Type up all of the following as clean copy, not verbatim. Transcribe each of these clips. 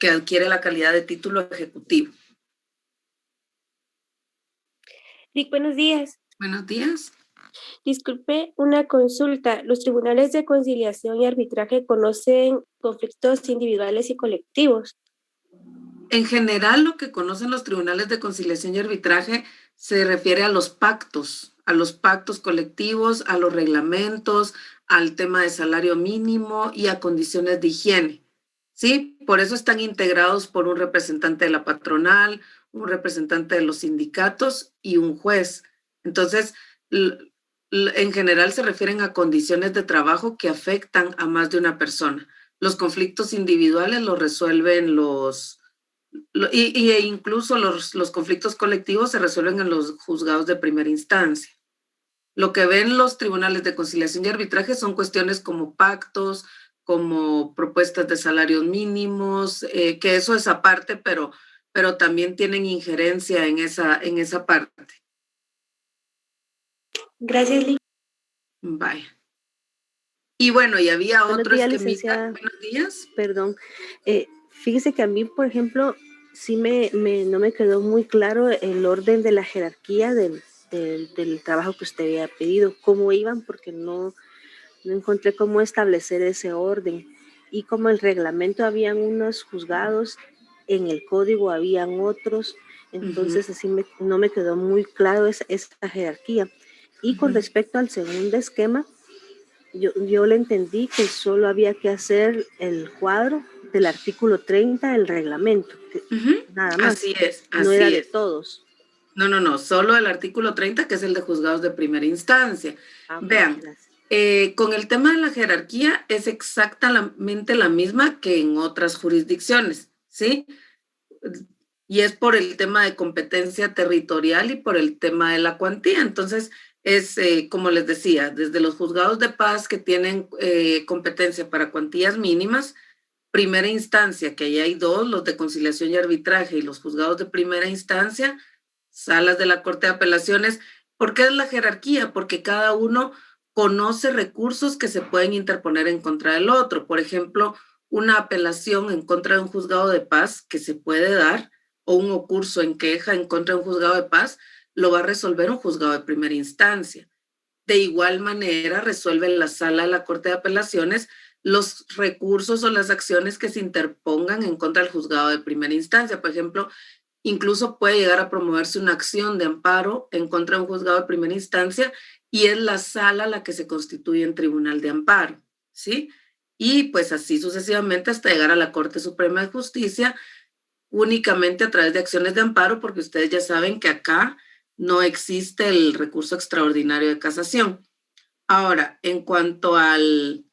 que adquiere la calidad de título ejecutivo. Rick, buenos días. Buenos días. Disculpe una consulta. ¿Los tribunales de conciliación y arbitraje conocen conflictos individuales y colectivos? En general, lo que conocen los tribunales de conciliación y arbitraje se refiere a los pactos colectivos, a los reglamentos, al tema de salario mínimo y a condiciones de higiene. ¿Sí? Por eso están integrados por un representante de la patronal, un representante de los sindicatos y un juez. Entonces, en general se refieren a condiciones de trabajo que afectan a más de una persona. Los conflictos individuales los resuelven incluso los conflictos colectivos se resuelven en los juzgados de primera instancia. Lo que ven los tribunales de conciliación y arbitraje son cuestiones como pactos, como propuestas de salarios mínimos, que eso es aparte, pero también tienen injerencia en esa parte. Gracias, Lick. Vaya. Y bueno, y había Buenos otro días, esquemita. licenciada. Buenos días. Perdón. Fíjese que a mí, por ejemplo, sí no me quedó muy claro el orden de la jerarquía del trabajo que usted había pedido, cómo iban, porque no encontré cómo establecer ese orden. Y como el reglamento habían unos juzgados, en el código habían otros, entonces así no me quedó muy claro esa jerarquía. Y con respecto al segundo esquema, yo le entendí que solo había que hacer el cuadro del artículo 30 del reglamento, nada más. Así es. No era de todos. No, solo el artículo 30, que es el de juzgados de primera instancia. Okay, vean, con el tema de la jerarquía es exactamente la misma que en otras jurisdicciones, ¿sí? Y es por el tema de competencia territorial y por el tema de la cuantía. Entonces, es, como les decía, desde los juzgados de paz que tienen competencia para cuantías mínimas, primera instancia, que ahí hay dos, los de conciliación y arbitraje, y los juzgados de primera instancia, salas de la Corte de Apelaciones. ¿Por qué es la jerarquía? Porque cada uno conoce recursos que se pueden interponer en contra del otro. Por ejemplo, una apelación en contra de un juzgado de paz que se puede dar, o un ocurso en queja en contra de un juzgado de paz, lo va a resolver un juzgado de primera instancia. De igual manera, resuelve la sala de la Corte de Apelaciones los recursos o las acciones que se interpongan en contra del juzgado de primera instancia. Por ejemplo, incluso puede llegar a promoverse una acción de amparo en contra de un juzgado de primera instancia y es la sala la que se constituye en tribunal de amparo, ¿sí? Y pues así sucesivamente hasta llegar a la Corte Suprema de Justicia, únicamente a través de acciones de amparo, porque ustedes ya saben que acá no existe el recurso extraordinario de casación. Ahora, en cuanto al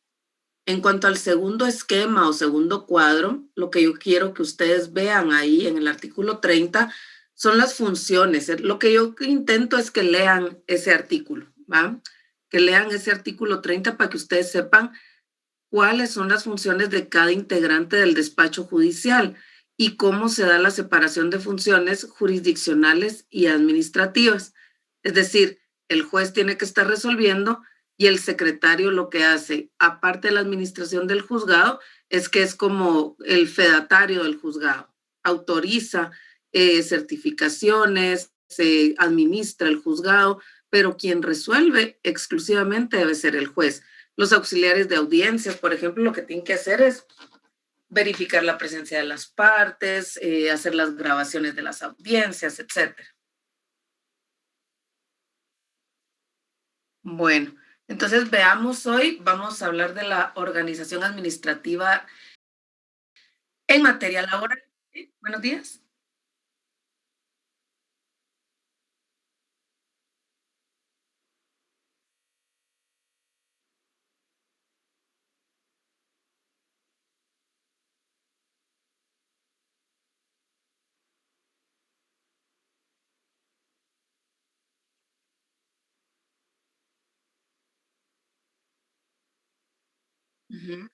segundo esquema o segundo cuadro, lo que yo quiero que ustedes vean ahí en el artículo 30 son las funciones. Lo que yo intento es que lean ese artículo, ¿va? Que lean ese artículo 30 para que ustedes sepan cuáles son las funciones de cada integrante del despacho judicial y cómo se da la separación de funciones jurisdiccionales y administrativas. Es decir, el juez tiene que estar resolviendo y el secretario lo que hace, aparte de la administración del juzgado, es que es como el fedatario del juzgado. Autoriza certificaciones, se administra el juzgado, pero quien resuelve exclusivamente debe ser el juez. Los auxiliares de audiencias, por ejemplo, lo que tienen que hacer es verificar la presencia de las partes, hacer las grabaciones de las audiencias, etc. Bueno, entonces veamos hoy, vamos a hablar de la organización administrativa en materia laboral. ¿Sí? Buenos días. Uh-huh.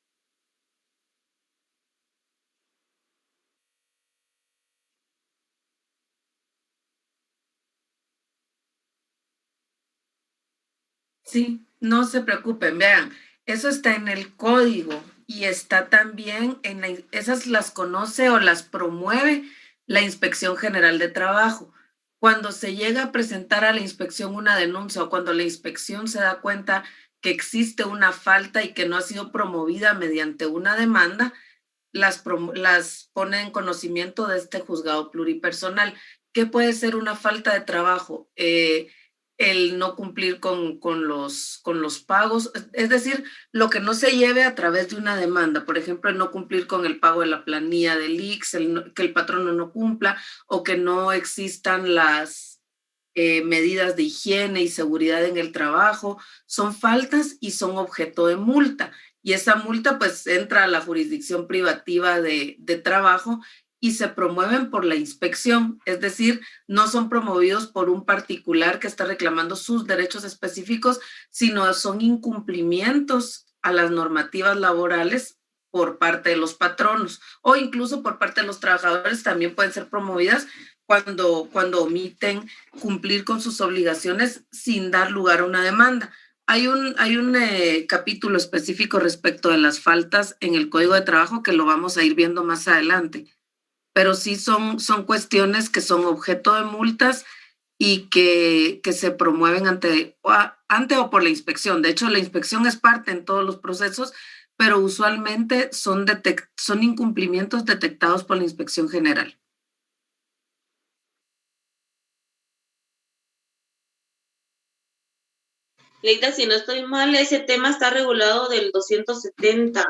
Sí, no se preocupen, vean, eso está en el código, y está también, esas las conoce o las promueve la Inspección General de Trabajo. Cuando se llega a presentar a la inspección una denuncia o cuando la inspección se da cuenta que existe una falta y que no ha sido promovida mediante una demanda, las pone en conocimiento de este juzgado pluripersonal. ¿Qué puede ser una falta de trabajo? El no cumplir con los pagos, es decir, lo que no se lleve a través de una demanda, por ejemplo, el no cumplir con el pago de la planilla del IX, que el patrono no cumpla o que no existan las medidas de higiene y seguridad en el trabajo, son faltas y son objeto de multa. Y esa multa pues entra a la jurisdicción privativa de trabajo y se promueven por la inspección, es decir, no son promovidos por un particular que está reclamando sus derechos específicos, sino son incumplimientos a las normativas laborales por parte de los patronos o incluso por parte de los trabajadores también pueden ser promovidas cuando omiten cumplir con sus obligaciones sin dar lugar a una demanda. Hay un capítulo específico respecto de las faltas en el Código de Trabajo que lo vamos a ir viendo más adelante, pero sí son cuestiones que son objeto de multas y que se promueven ante o por la inspección. De hecho, la inspección es parte en todos los procesos, pero usualmente son incumplimientos detectados por la Inspección General. Leida, si no estoy mal, ese tema está regulado del 270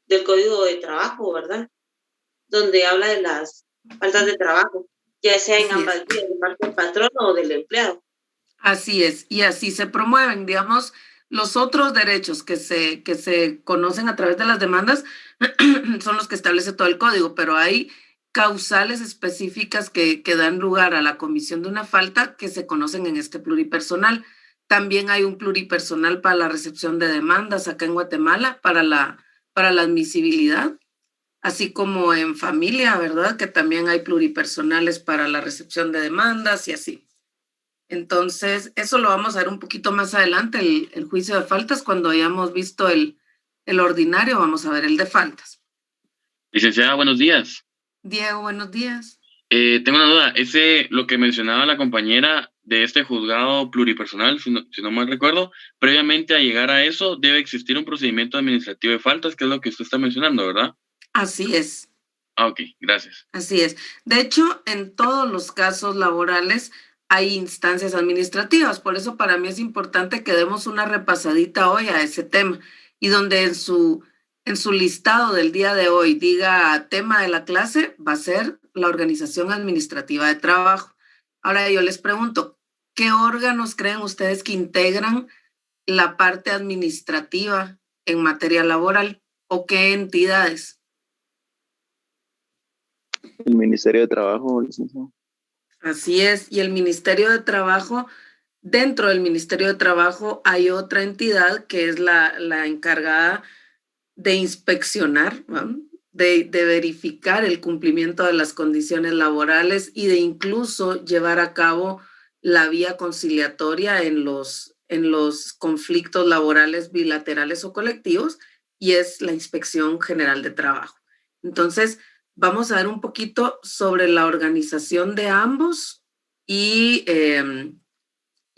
del Código de Trabajo, ¿verdad? Donde habla de las faltas de trabajo, ya sea en ambas vías, de parte del patrón o del empleado. Así es, y así se promueven, digamos, los otros derechos que se conocen a través de las demandas son los que establece todo el código, pero hay causales específicas que dan lugar a la comisión de una falta que se conocen en este pluripersonal. También hay un pluripersonal para la recepción de demandas acá en Guatemala, para la admisibilidad, así como en familia, ¿verdad? Que también hay pluripersonales para la recepción de demandas y así. Entonces, eso lo vamos a ver un poquito más adelante, el juicio de faltas, cuando hayamos visto el ordinario, vamos a ver el de faltas. Licenciada, buenos días. Diego, buenos días. Tengo una duda, lo que mencionaba la compañera de este juzgado pluripersonal, si no mal recuerdo, previamente a llegar a eso debe existir un procedimiento administrativo de faltas, que es lo que usted está mencionando, ¿verdad? Así es. Ok, gracias. Así es. De hecho, en todos los casos laborales hay instancias administrativas, por eso para mí es importante que demos una repasadita hoy a ese tema y donde en su listado del día de hoy diga tema de la clase, va a ser la Organización Administrativa de Trabajo. Ahora yo les pregunto, ¿qué órganos creen ustedes que integran la parte administrativa en materia laboral o qué entidades? El Ministerio de Trabajo, licenciado. Así es, y el Ministerio de Trabajo, dentro del Ministerio de Trabajo hay otra entidad que es la encargada de inspeccionar, ¿no? de verificar el cumplimiento de las condiciones laborales y de incluso llevar a cabo la vía conciliatoria en los conflictos laborales bilaterales o colectivos, y es la Inspección General de Trabajo. Entonces, vamos a ver un poquito sobre la organización de ambos y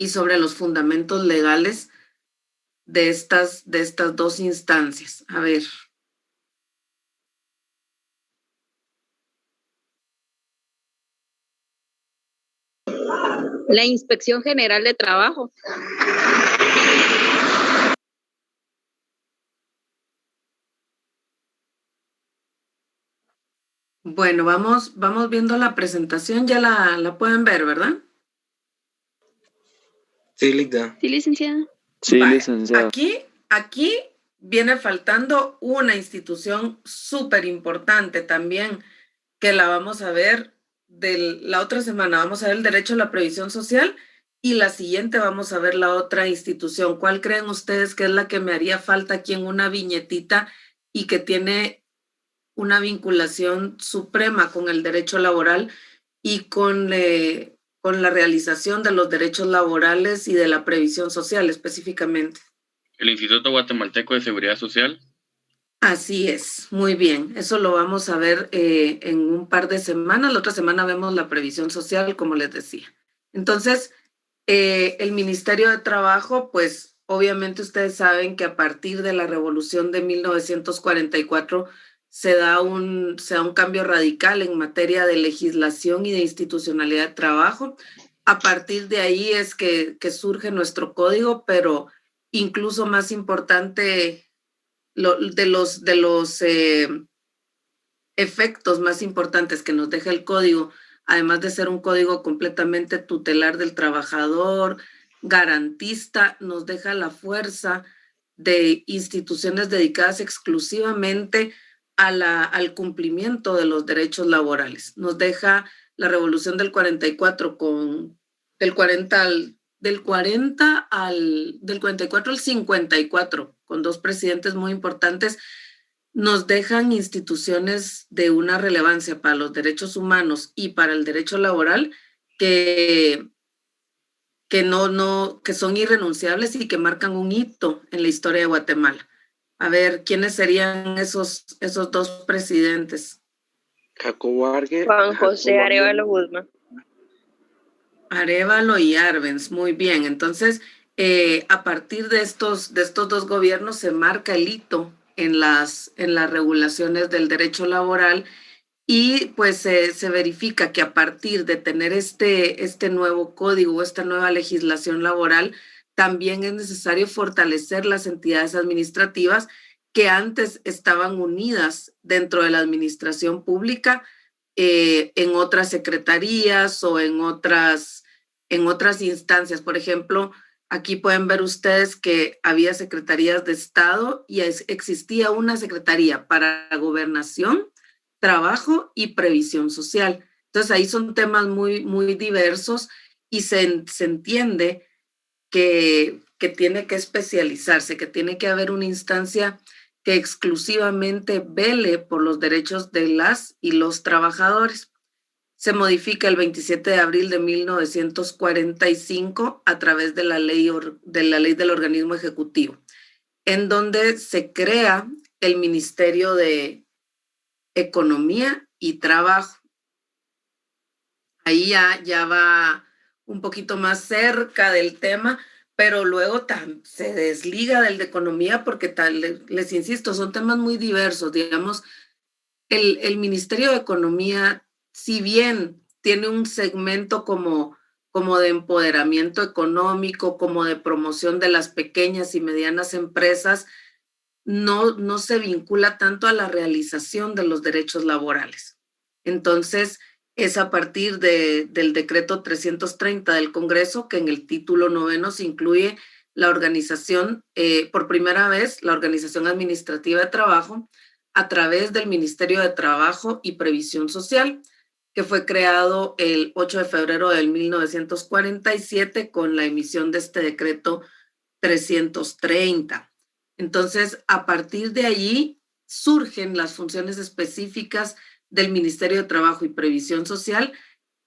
sobre los fundamentos legales de estas dos instancias. A ver. La Inspección General de Trabajo. Bueno, vamos viendo la presentación, ya la pueden ver, ¿verdad? Sí, Ligda. Sí, licenciada. Sí, licenciada. Aquí viene faltando una institución súper importante también, que la vamos a ver la otra semana. Vamos a ver el derecho a la previsión social y la siguiente vamos a ver la otra institución. ¿Cuál creen ustedes que es la que me haría falta aquí en una viñetita y que tiene una vinculación suprema con el derecho laboral y con la realización de los derechos laborales y de la previsión social específicamente? ¿El Instituto Guatemalteco de Seguridad Social? Así es, muy bien. Eso lo vamos a ver en un par de semanas. La otra semana vemos la previsión social, como les decía. Entonces, el Ministerio de Trabajo, pues obviamente ustedes saben que a partir de la Revolución de 1944 se da un cambio radical en materia de legislación y de institucionalidad de trabajo. A partir de ahí es que surge nuestro código, pero incluso más importante, de los efectos más importantes que nos deja el código, además de ser un código completamente tutelar del trabajador, garantista, nos deja la fuerza de instituciones dedicadas exclusivamente al cumplimiento de los derechos laborales. Nos deja la Revolución del 44 del 44 al 54, con dos presidentes muy importantes, nos dejan instituciones de una relevancia para los derechos humanos y para el derecho laboral que son irrenunciables y que marcan un hito en la historia de Guatemala. A ver, ¿quiénes serían esos dos presidentes? Jacobo Arge. Juan José Arevalo Guzmán. Arevalo y Arbenz, muy bien. Entonces, a partir de estos dos gobiernos se marca el hito en las regulaciones del derecho laboral y pues se verifica que a partir de tener este nuevo código, esta nueva legislación laboral, también es necesario fortalecer las entidades administrativas que antes estaban unidas dentro de la administración pública, en otras secretarías o en otras instancias. Por ejemplo, aquí pueden ver ustedes que había secretarías de Estado y existía una secretaría para gobernación, trabajo y previsión social. Entonces ahí son temas muy, muy diversos y se entiende que tiene que especializarse, que tiene que haber una instancia que exclusivamente vele por los derechos de las y los trabajadores. Se modifica el 27 de abril de 1945 a través de la ley del organismo ejecutivo, en donde se crea el Ministerio de Economía y Trabajo. Ahí ya va un poquito más cerca del tema, pero luego se desliga del de economía porque les insisto, son temas muy diversos. Digamos, el Ministerio de Economía, si bien tiene un segmento como de empoderamiento económico, como de promoción de las pequeñas y medianas empresas, no se vincula tanto a la realización de los derechos laborales. Entonces, es a partir del decreto 330 del Congreso que en el título 9 se incluye la organización, por primera vez, la Organización Administrativa de Trabajo a través del Ministerio de Trabajo y Previsión Social, que fue creado el 8 de febrero de 1947 con la emisión de este decreto 330. Entonces, a partir de allí surgen las funciones específicas del Ministerio de Trabajo y Previsión Social,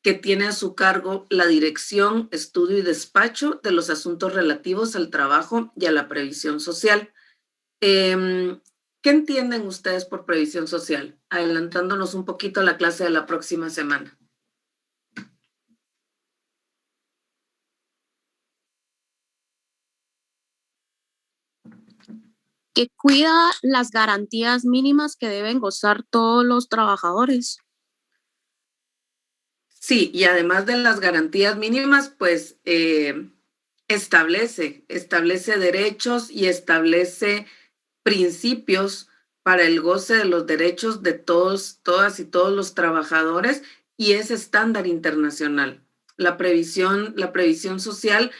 que tiene a su cargo la dirección, estudio y despacho de los asuntos relativos al trabajo y a la previsión social. ¿Qué entienden ustedes por previsión social? Adelantándonos un poquito a la clase de la próxima semana. Que cuida las garantías mínimas que deben gozar todos los trabajadores. Sí, y además de las garantías mínimas, pues establece derechos y establece principios para el goce de los derechos de todas y todos los trabajadores, y es estándar internacional. La previsión social,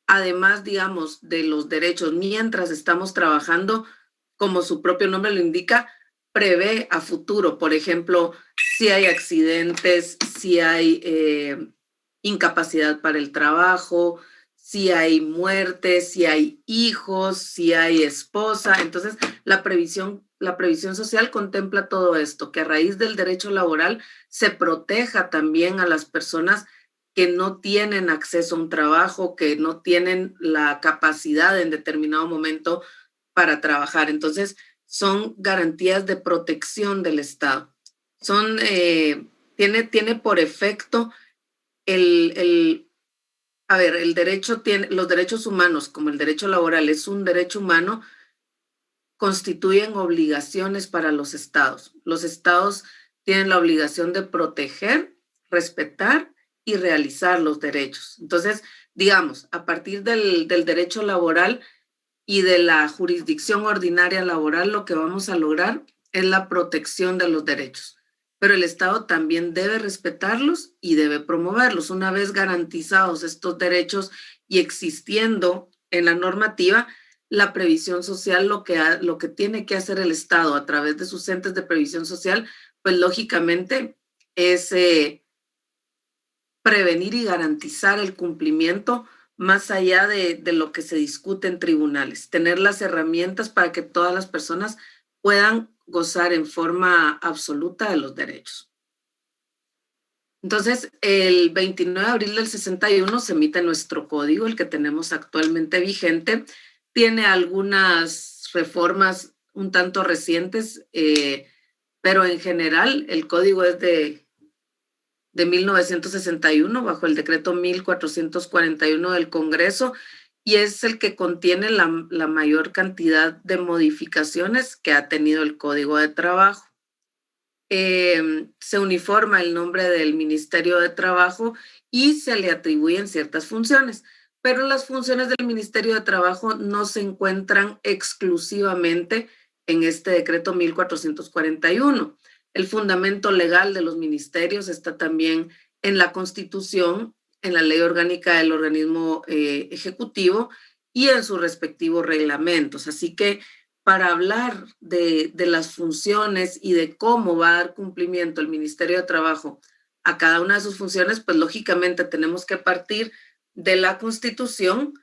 además, digamos, de los derechos mientras estamos trabajando, como su propio nombre lo indica, prevé a futuro. Por ejemplo, si hay accidentes, si hay incapacidad para el trabajo, si hay muertes, si hay hijos, si hay esposa. Entonces, la previsión social contempla todo esto, que a raíz del derecho laboral se proteja también a las personas que no tienen acceso a un trabajo, que no tienen la capacidad en determinado momento para trabajar. Entonces, son garantías de protección del Estado. Tiene por efecto el derecho, los derechos humanos, como el derecho laboral es un derecho humano, constituyen obligaciones para los estados. Los estados tienen la obligación de proteger, respetar y realizar los derechos. Entonces, digamos, a partir del derecho laboral y de la jurisdicción ordinaria laboral, lo que vamos a lograr es la protección de los derechos. Pero el Estado también debe respetarlos y debe promoverlos. Una vez garantizados estos derechos y existiendo en la normativa, la previsión social, lo que tiene que hacer el Estado a través de sus entes de previsión social, pues lógicamente es prevenir y garantizar el cumplimiento más allá de lo que se discute en tribunales, tener las herramientas para que todas las personas puedan gozar en forma absoluta de los derechos. Entonces, el 29 de abril del 61 se emite nuestro código, el que tenemos actualmente vigente. Tiene algunas reformas un tanto recientes, pero en general el código es de 1961, bajo el decreto 1441 del Congreso, y es el que contiene la mayor cantidad de modificaciones que ha tenido el Código de Trabajo. Se uniforma el nombre del Ministerio de Trabajo y se le atribuyen ciertas funciones, pero las funciones del Ministerio de Trabajo no se encuentran exclusivamente en este decreto 1441. El fundamento legal de los ministerios está también en la Constitución, en la Ley Orgánica del Organismo Ejecutivo y en sus respectivos reglamentos. Así que para hablar de las funciones y de cómo va a dar cumplimiento el Ministerio de Trabajo a cada una de sus funciones, pues lógicamente tenemos que partir de la Constitución,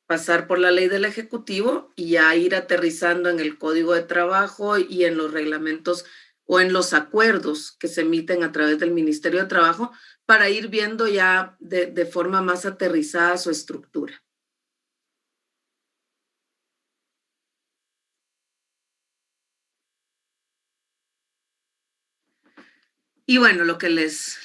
pasar por la ley del Ejecutivo y ya ir aterrizando en el Código de Trabajo y en los reglamentos o en los acuerdos que se emiten a través del Ministerio de Trabajo para ir viendo ya de forma más aterrizada su estructura. Y bueno, lo que les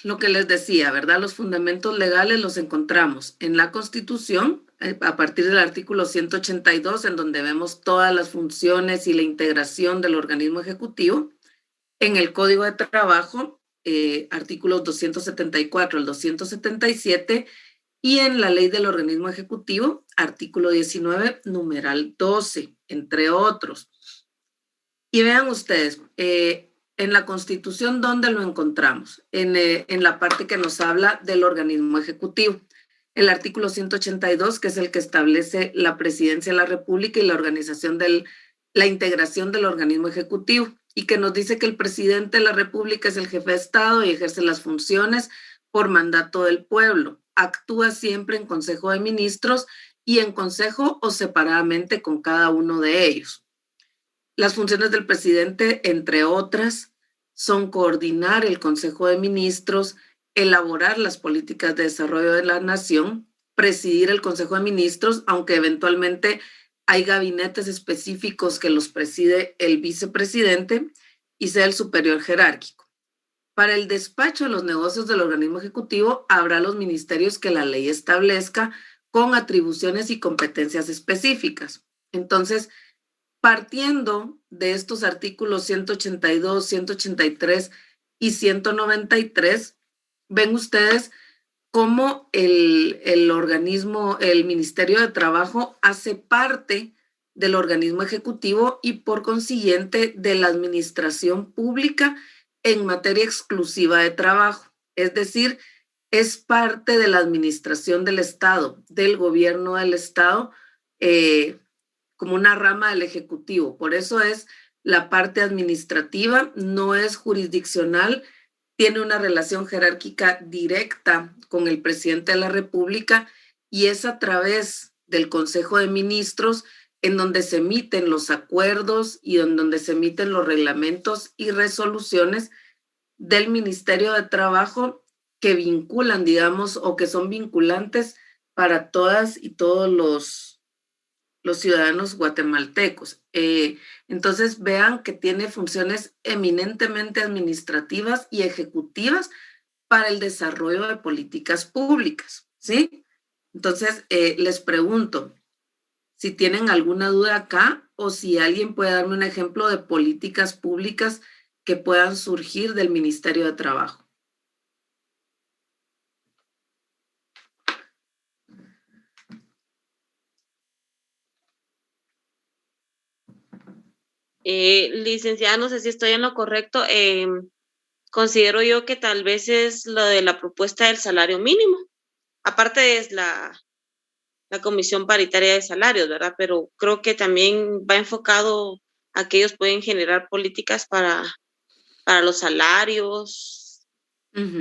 decía, ¿verdad? Los fundamentos legales los encontramos en la Constitución, a partir del artículo 182, en donde vemos todas las funciones y la integración del organismo ejecutivo. En el Código de Trabajo, artículos 274 al 277, y en la Ley del Organismo Ejecutivo, artículo 19, numeral 12, entre otros. Y vean ustedes, en la Constitución, ¿dónde lo encontramos? En la parte que nos habla del organismo ejecutivo. El artículo 182, que es el que establece la presidencia de la República y la organización la integración del organismo ejecutivo, y que nos dice que el presidente de la República es el jefe de Estado y ejerce las funciones por mandato del pueblo. Actúa siempre en Consejo de Ministros y en consejo o separadamente con cada uno de ellos. Las funciones del presidente, entre otras, son coordinar el Consejo de Ministros, elaborar las políticas de desarrollo de la nación, presidir el Consejo de Ministros, aunque eventualmente hay gabinetes específicos que los preside el vicepresidente y sea el superior jerárquico. Para el despacho de los negocios del organismo ejecutivo, habrá los ministerios que la ley establezca con atribuciones y competencias específicas. Entonces, partiendo de estos artículos 182, 183 y 193, ven ustedes cómo el organismo, el Ministerio de Trabajo hace parte del organismo ejecutivo y por consiguiente de la administración pública en materia exclusiva de trabajo. Es decir, es parte de la administración del Estado, del gobierno del Estado, como una rama del Ejecutivo. Por eso es la parte administrativa, no es jurisdiccional, tiene una relación jerárquica directa con el presidente de la República y es a través del Consejo de Ministros en donde se emiten los acuerdos y en donde se emiten los reglamentos y resoluciones del Ministerio de Trabajo que vinculan, digamos, o que son vinculantes para todas y todos los ciudadanos guatemaltecos. Entonces vean que tiene funciones eminentemente administrativas y ejecutivas para el desarrollo de políticas públicas, ¿sí? Entonces, les pregunto si tienen alguna duda acá o si alguien puede darme un ejemplo de políticas públicas que puedan surgir del Ministerio de Trabajo. Licenciada, no sé si estoy en lo correcto. Considero yo que tal vez es lo de la propuesta del salario mínimo. Aparte es la Comisión Paritaria de Salarios, ¿verdad? Pero creo que también va enfocado a que ellos pueden generar políticas para los salarios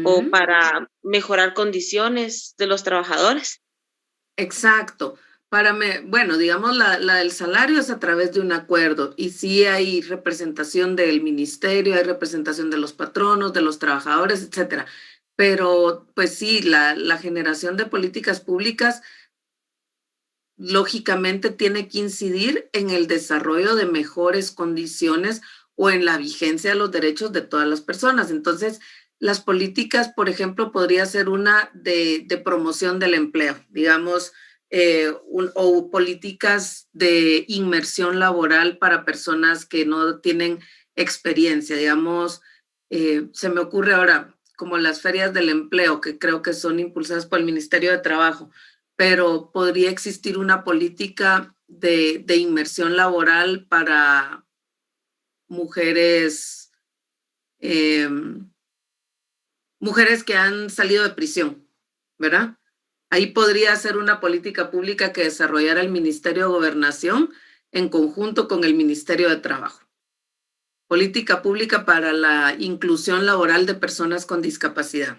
o para mejorar condiciones de los trabajadores. Exacto. Bueno, digamos, la del salario es a través de un acuerdo y sí hay representación del ministerio, hay representación de los patronos, de los trabajadores, etcétera. Pero, pues sí, la generación de políticas públicas lógicamente tiene que incidir en el desarrollo de mejores condiciones o en la vigencia de los derechos de todas las personas. Entonces, las políticas, por ejemplo, podría ser una de promoción del empleo, digamos, o políticas de inmersión laboral para personas que no tienen experiencia, digamos, se me ocurre ahora como las ferias del empleo, que creo que son impulsadas por el Ministerio de Trabajo, pero podría existir una política de inmersión laboral para mujeres, mujeres que han salido de prisión, ¿verdad? Ahí podría ser una política pública que desarrollara el Ministerio de Gobernación en conjunto con el Ministerio de Trabajo. Política pública para la inclusión laboral de personas con discapacidad.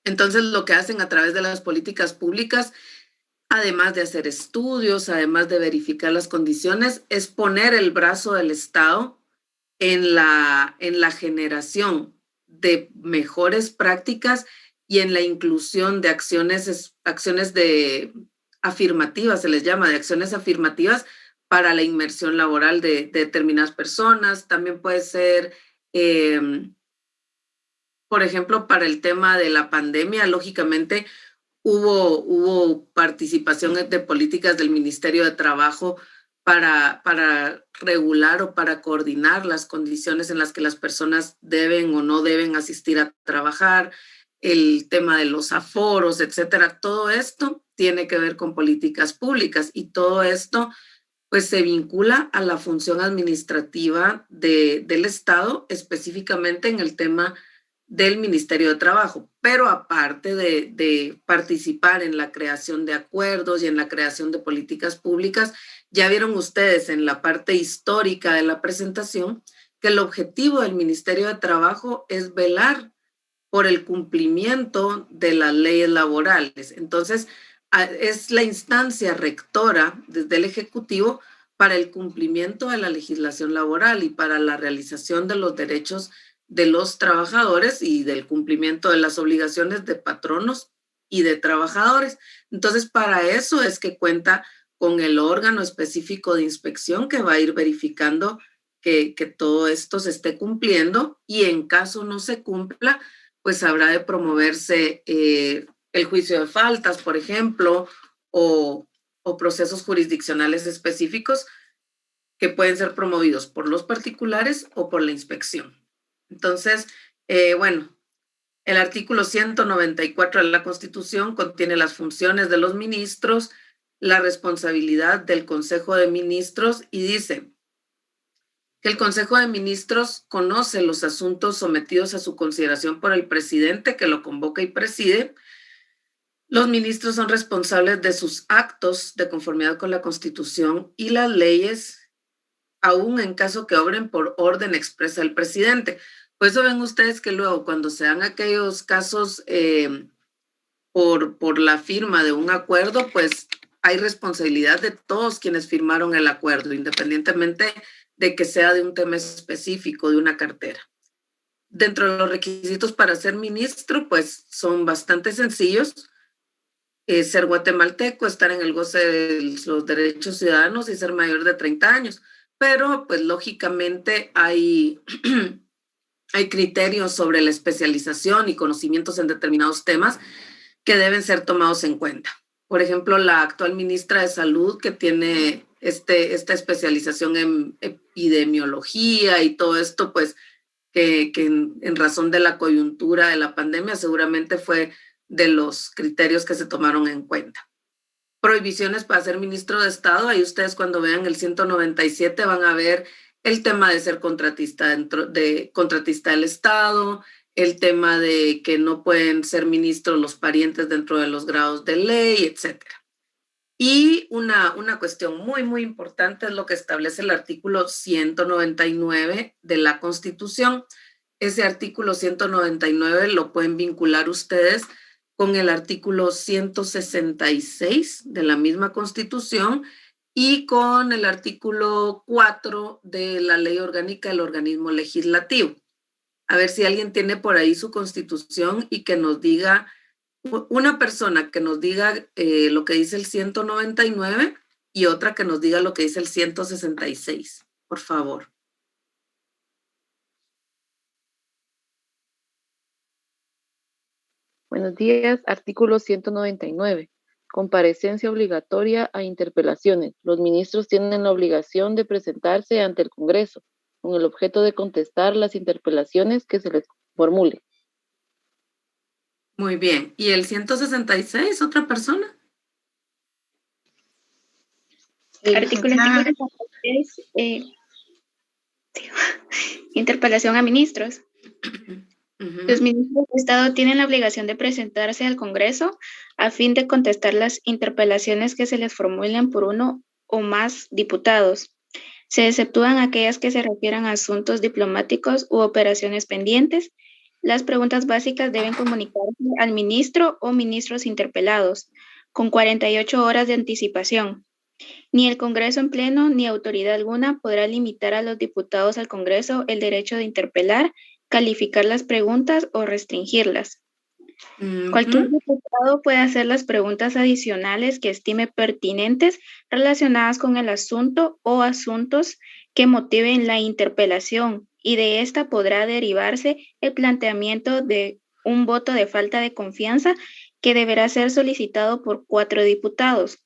Entonces, lo que hacen a través de las políticas públicas, además de hacer estudios, además de verificar las condiciones, es poner el brazo del Estado en la generación de mejores prácticas y en la inclusión de acciones de afirmativas, se les llama, de acciones afirmativas para la inmersión laboral de determinadas personas. También puede ser, por ejemplo, para el tema de la pandemia, lógicamente hubo participación de políticas del Ministerio de Trabajo para regular o para coordinar las condiciones en las que las personas deben o no deben asistir a trabajar, el tema de los aforos, etcétera. Todo esto tiene que ver con políticas públicas y todo esto pues se vincula a la función administrativa del Estado, específicamente en el tema del Ministerio de Trabajo, pero aparte de participar en la creación de acuerdos y en la creación de políticas públicas, ya vieron ustedes en la parte histórica de la presentación que el objetivo del Ministerio de Trabajo es velar por el cumplimiento de las leyes laborales. Entonces, es la instancia rectora desde el Ejecutivo para el cumplimiento de la legislación laboral y para la realización de los derechos de los trabajadores y del cumplimiento de las obligaciones de patronos y de trabajadores. Entonces, para eso es que cuenta con el órgano específico de inspección que va a ir verificando que todo esto se esté cumpliendo y en caso no se cumpla, pues habrá de promoverse el juicio de faltas, por ejemplo, o procesos jurisdiccionales específicos que pueden ser promovidos por los particulares o por la inspección. Entonces, bueno, el artículo 194 de la Constitución contiene las funciones de los ministros, la responsabilidad del Consejo de Ministros y dice que el Consejo de Ministros conoce los asuntos sometidos a su consideración por el presidente que lo convoca y preside. Los ministros son responsables de sus actos de conformidad con la Constitución y las leyes, aún en caso que obren por orden expresa del presidente. Por eso ven ustedes que luego cuando se dan aquellos casos por la firma de un acuerdo, pues hay responsabilidad de todos quienes firmaron el acuerdo, independientemente de que sea de un tema específico, de una cartera. Dentro de los requisitos para ser ministro, pues son bastante sencillos. ser guatemalteco, estar en el goce de los derechos ciudadanos y ser mayor de 30 años. Pero, pues, lógicamente hay, hay criterios sobre la especialización y conocimientos en determinados temas que deben ser tomados en cuenta. Por ejemplo, la actual ministra de Salud, que tiene esta especialización en epidemiología y todo esto, pues, que en razón de la coyuntura de la pandemia seguramente fue de los criterios que se tomaron en cuenta. Prohibiciones para ser ministro de Estado, ahí ustedes cuando vean el 197 van a ver el tema de ser contratista del Estado, el tema de que no pueden ser ministros los parientes dentro de los grados de ley, etc. Y una cuestión muy, muy importante es lo que establece el artículo 199 de la Constitución. Ese artículo 199 lo pueden vincular ustedes con el artículo 166 de la misma Constitución y con el artículo 4 de la Ley Orgánica del Organismo Legislativo. A ver si alguien tiene por ahí su Constitución y que nos diga, una persona que nos diga lo que dice el 199 y otra que nos diga lo que dice el 166, por favor. Buenos días, artículo 199. Comparecencia obligatoria a interpelaciones. Los ministros tienen la obligación de presentarse ante el Congreso con el objeto de contestar las interpelaciones que se les formule. Muy bien. ¿Y el 166, otra persona? Artículo 166, interpelación a ministros. Los ministros de Estado tienen la obligación de presentarse al Congreso a fin de contestar las interpelaciones que se les formulen por uno o más diputados. Se exceptúan aquellas que se refieran a asuntos diplomáticos u operaciones pendientes. Las preguntas básicas deben comunicarse al ministro o ministros interpelados con 48 horas de anticipación. Ni el Congreso en pleno ni autoridad alguna podrá limitar a los diputados al Congreso el derecho de interpelar, calificar las preguntas o restringirlas. Cualquier diputado puede hacer las preguntas adicionales que estime pertinentes relacionadas con el asunto o asuntos que motiven la interpelación, y de esta podrá derivarse el planteamiento de un voto de falta de confianza que deberá ser solicitado por 4 diputados,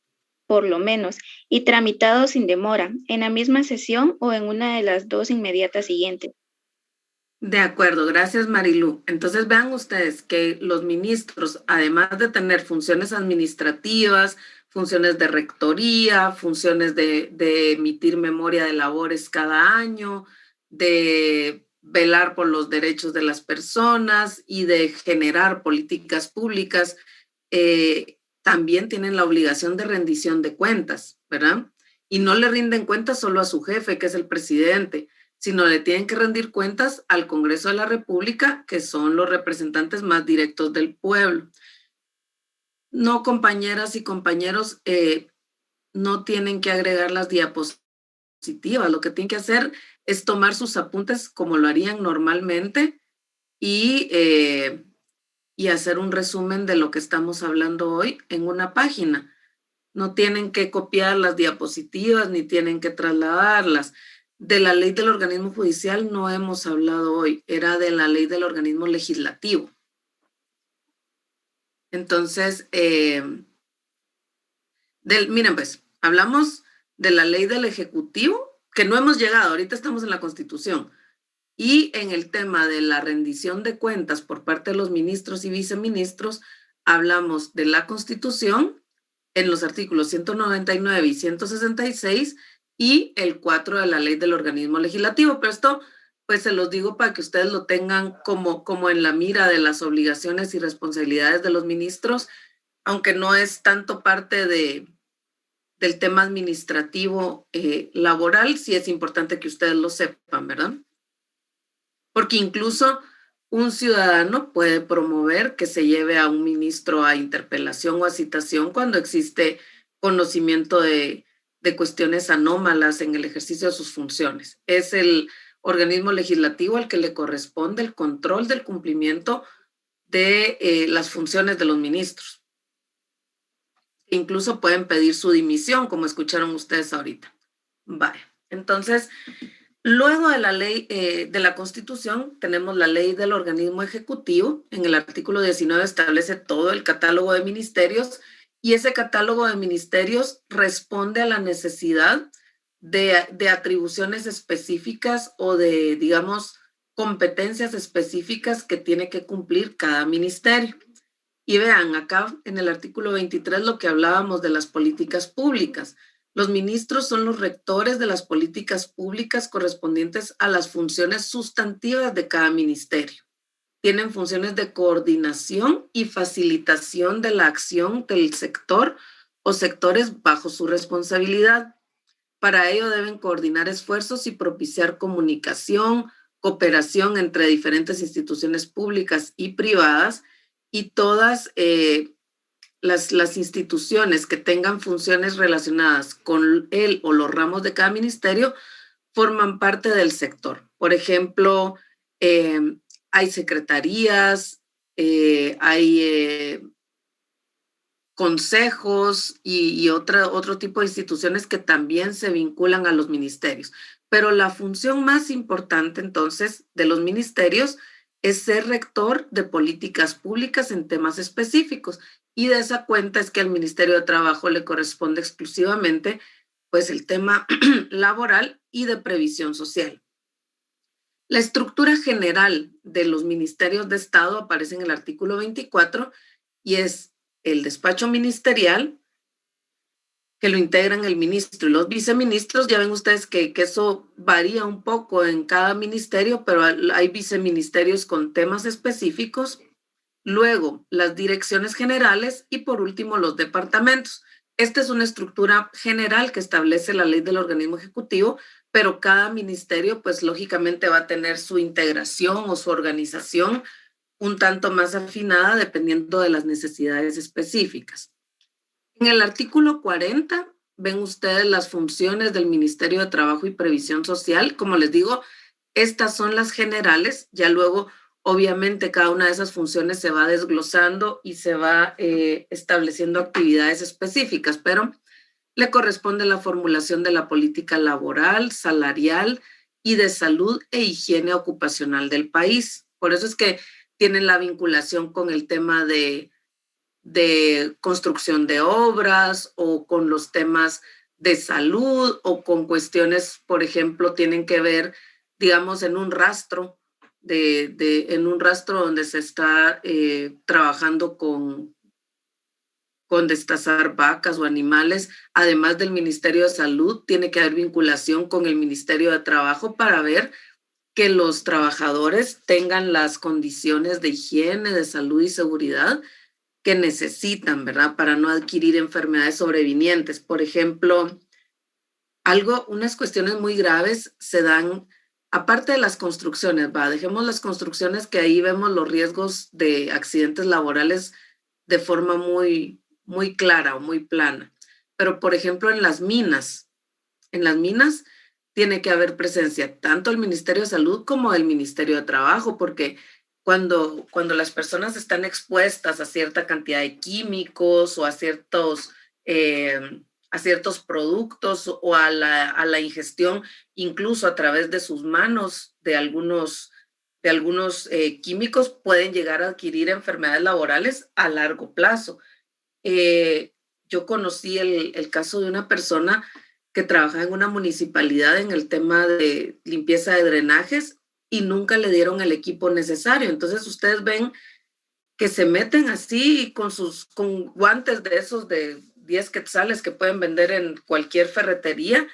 por lo menos, y tramitado sin demora, en la misma sesión o en una de las 2 inmediatas siguientes. De acuerdo, gracias Marilu. Entonces vean ustedes que los ministros, además de tener funciones administrativas, funciones de rectoría, funciones de emitir memoria de labores cada año, de velar por los derechos de las personas y de generar políticas públicas, también tienen la obligación de rendición de cuentas, ¿verdad? Y no le rinden cuentas solo a su jefe, que es el presidente, sino le tienen que rendir cuentas al Congreso de la República, que son los representantes más directos del pueblo. No, compañeras y compañeros, no tienen que agregar las diapositivas. Lo que tienen que hacer es tomar sus apuntes como lo harían normalmente y hacer un resumen de lo que estamos hablando hoy en una página. No tienen que copiar las diapositivas ni tienen que trasladarlas. De la ley del organismo judicial no hemos hablado hoy, era de la ley del organismo legislativo. Entonces, miren pues, hablamos de la ley del Ejecutivo, que no hemos llegado, ahorita estamos en la Constitución, y en el tema de la rendición de cuentas por parte de los ministros y viceministros, hablamos de la Constitución en los artículos 199 y 166, y el 4 de la ley del organismo legislativo. Pero esto, pues se los digo para que ustedes lo tengan como en la mira de las obligaciones y responsabilidades de los ministros, aunque no es tanto parte del tema administrativo laboral, sí es importante que ustedes lo sepan, ¿verdad? Porque incluso un ciudadano puede promover que se lleve a un ministro a interpelación o a citación cuando existe conocimiento de cuestiones anómalas en el ejercicio de sus funciones. Es el organismo legislativo al que le corresponde el control del cumplimiento de las funciones de los ministros. Incluso pueden pedir su dimisión, como escucharon ustedes ahorita. Vale, entonces, luego de la ley de la Constitución, tenemos la ley del organismo ejecutivo. En el artículo 19 establece todo el catálogo de ministerios y ese catálogo de ministerios responde a la necesidad de atribuciones específicas o de, digamos, competencias específicas que tiene que cumplir cada ministerio. Y vean, acá en el artículo 23 lo que hablábamos de las políticas públicas. Los ministros son los rectores de las políticas públicas correspondientes a las funciones sustantivas de cada ministerio. Tienen funciones de coordinación y facilitación de la acción del sector o sectores bajo su responsabilidad. Para ello deben coordinar esfuerzos y propiciar comunicación, cooperación entre diferentes instituciones públicas y privadas, y todas las instituciones que tengan funciones relacionadas con él o los ramos de cada ministerio forman parte del sector. Por ejemplo, hay secretarías, hay consejos y otro tipo de instituciones que también se vinculan a los ministerios. Pero la función más importante entonces de los ministerios es ser rector de políticas públicas en temas específicos. Y de esa cuenta es que al Ministerio de Trabajo le corresponde exclusivamente pues el tema laboral y de previsión social. La estructura general de los ministerios de Estado aparece en el artículo 24 y es el despacho ministerial, que lo integran el ministro y los viceministros. Ya ven ustedes que eso varía un poco en cada ministerio, pero hay viceministerios con temas específicos. Luego, las direcciones generales y por último, los departamentos. Esta es una estructura general que establece la ley del organismo ejecutivo, pero cada ministerio, pues lógicamente va a tener su integración o su organización un tanto más afinada dependiendo de las necesidades específicas. En el artículo 40 ven ustedes las funciones del Ministerio de Trabajo y Previsión Social. Como les digo, estas son las generales. Ya luego, obviamente, cada una de esas funciones se va desglosando y se va estableciendo actividades específicas, pero le corresponde la formulación de la política laboral, salarial y de salud e higiene ocupacional del país. Por eso es que tienen la vinculación con el tema de construcción de obras o con los temas de salud o con cuestiones, por ejemplo, tienen que ver, digamos, en un rastro, en un rastro donde se está trabajando con destazar vacas o animales. Además del Ministerio de Salud, tiene que haber vinculación con el Ministerio de Trabajo para ver que los trabajadores tengan las condiciones de higiene, de salud y seguridad que necesitan, ¿verdad? Para no adquirir enfermedades sobrevinientes. Por ejemplo, unas cuestiones muy graves se dan, aparte de las construcciones, dejemos las construcciones que ahí vemos los riesgos de accidentes laborales de forma muy, muy clara o muy plana. Pero, por ejemplo, en las minas tiene que haber presencia tanto del Ministerio de Salud como del Ministerio de Trabajo, porque cuando las personas están expuestas a cierta cantidad de químicos o a ciertos productos o a la ingestión, incluso a través de sus manos de algunos químicos, pueden llegar a adquirir enfermedades laborales a largo plazo. Yo conocí el caso de una persona que trabajaba en una municipalidad en el tema de limpieza de drenajes y nunca le dieron el equipo necesario. Entonces ustedes ven que se meten así con guantes de esos de 10 quetzales que pueden vender en cualquier ferretería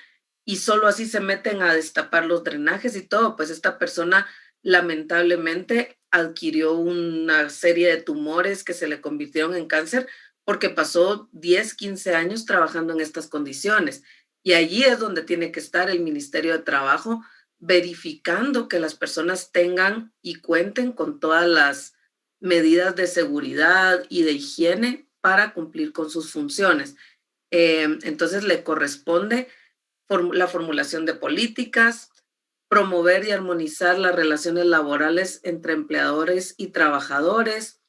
y solo así se meten a destapar los drenajes y todo. Pues esta persona lamentablemente adquirió una serie de tumores que se le convirtieron en cáncer porque pasó 10, 15 años trabajando en estas condiciones. Y allí es donde tiene que estar el Ministerio de Trabajo, verificando que las personas tengan y cuenten con todas las medidas de seguridad y de higiene para cumplir con sus funciones. Entonces le corresponde la formulación de políticas, promover y armonizar las relaciones laborales entre empleadores y trabajadores,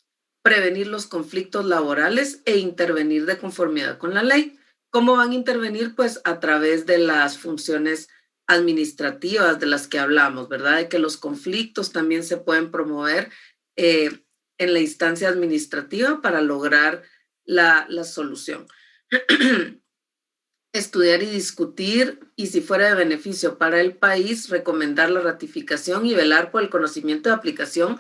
prevenir los conflictos laborales e intervenir de conformidad con la ley. ¿Cómo van a intervenir? Pues a través de las funciones administrativas de las que hablamos, ¿verdad? De que los conflictos también se pueden promover en la instancia administrativa para lograr la solución. Estudiar y discutir, y si fuera de beneficio para el país, recomendar la ratificación y velar por el conocimiento de aplicación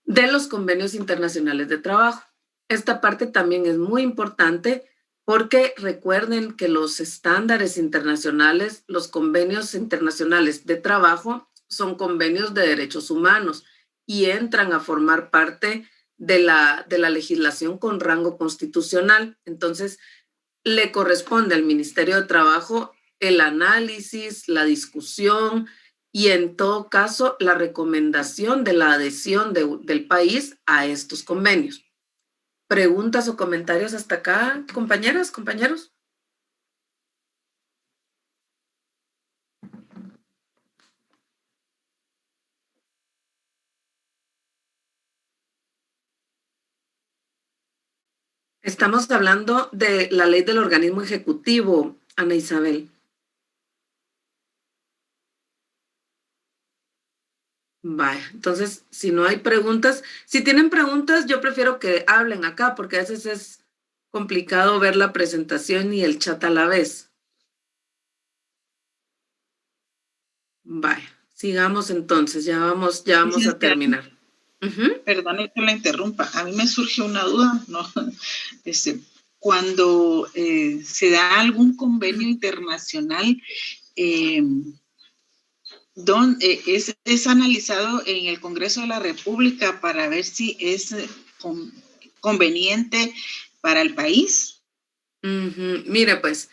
de los convenios internacionales de trabajo. Esta parte también es muy importante porque recuerden que los estándares internacionales, los convenios internacionales de trabajo son convenios de derechos humanos y entran a formar parte de la legislación con rango constitucional. Entonces, le corresponde al Ministerio de Trabajo el análisis, la discusión y en todo caso la recomendación de la adhesión del país a estos convenios. ¿Preguntas o comentarios hasta acá, compañeras, compañeros? Estamos hablando de la ley del organismo ejecutivo, Ana Isabel. Vaya, entonces, si no hay preguntas, si tienen preguntas, yo prefiero que hablen acá, porque a veces es complicado ver la presentación y el chat a la vez. Vaya, sigamos entonces, ya vamos a terminar. Perdone que la interrumpa, a mí me surge una duda, ¿no? Cuando se da algún convenio internacional, es analizado en el Congreso de la República para ver si es conveniente para el país. Mire, pues,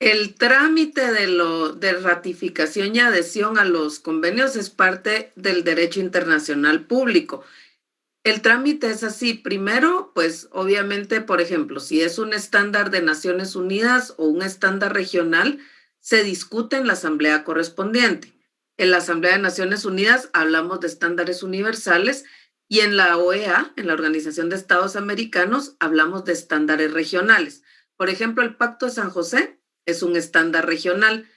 el trámite de ratificación y adhesión a los convenios es parte del derecho internacional público. El trámite es así. Primero, pues, obviamente, por ejemplo, si es un estándar de Naciones Unidas o un estándar regional, se discute en la asamblea correspondiente. En la Asamblea de Naciones Unidas hablamos de estándares universales y en la OEA, en la Organización de Estados Americanos, hablamos de estándares regionales. Por ejemplo, el Pacto de San José es un estándar regional.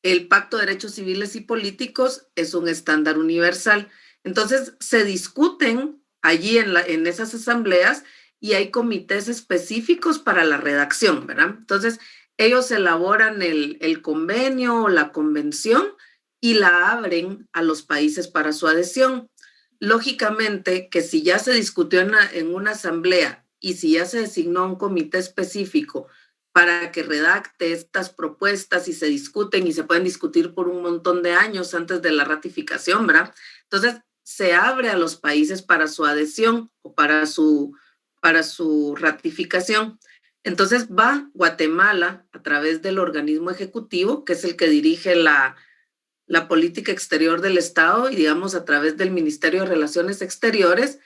El Pacto de Derechos Civiles y Políticos es un estándar universal. Entonces, se discuten allí en esas asambleas y hay comités específicos para la redacción, ¿verdad? Entonces, ellos elaboran el convenio o la convención y la abren a los países para su adhesión. Lógicamente que si ya se discutió en una asamblea y si ya se designó un comité específico para que redacte estas propuestas y se discuten y se pueden discutir por un montón de años antes de la ratificación, ¿verdad? Entonces, se abre a los países para su adhesión o para su ratificación. Entonces, va Guatemala a través del organismo ejecutivo, que es el que dirige la política exterior del Estado y, digamos, a través del Ministerio de Relaciones Exteriores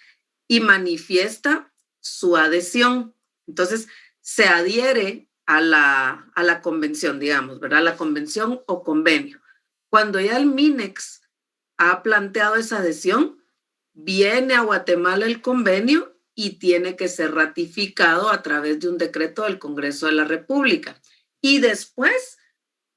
y manifiesta su adhesión. Entonces, se adhiere a la convención, digamos, ¿verdad? La convención o convenio. Cuando ya el MINEX ha planteado esa adhesión, viene a Guatemala el convenio y tiene que ser ratificado a través de un decreto del Congreso de la República. Y después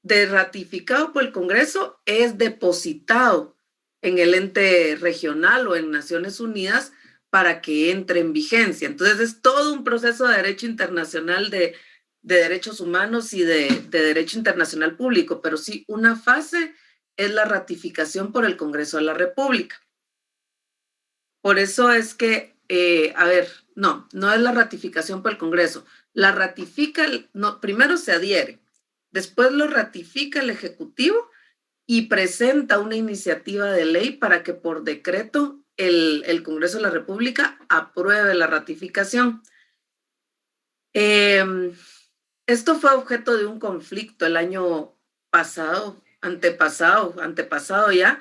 de ratificado por el Congreso, es depositado en el ente regional o en Naciones Unidas para que entre en vigencia. Entonces, es todo un proceso de derecho internacional de derechos humanos y de derecho internacional público, pero sí, una fase es la ratificación por el Congreso de la República. Por eso es que, no es la ratificación por el Congreso. La ratifica, primero se adhiere, después lo ratifica el Ejecutivo y presenta una iniciativa de ley para que por decreto el Congreso de la República apruebe la ratificación. Esto fue objeto de un conflicto el año pasado, antepasado ya,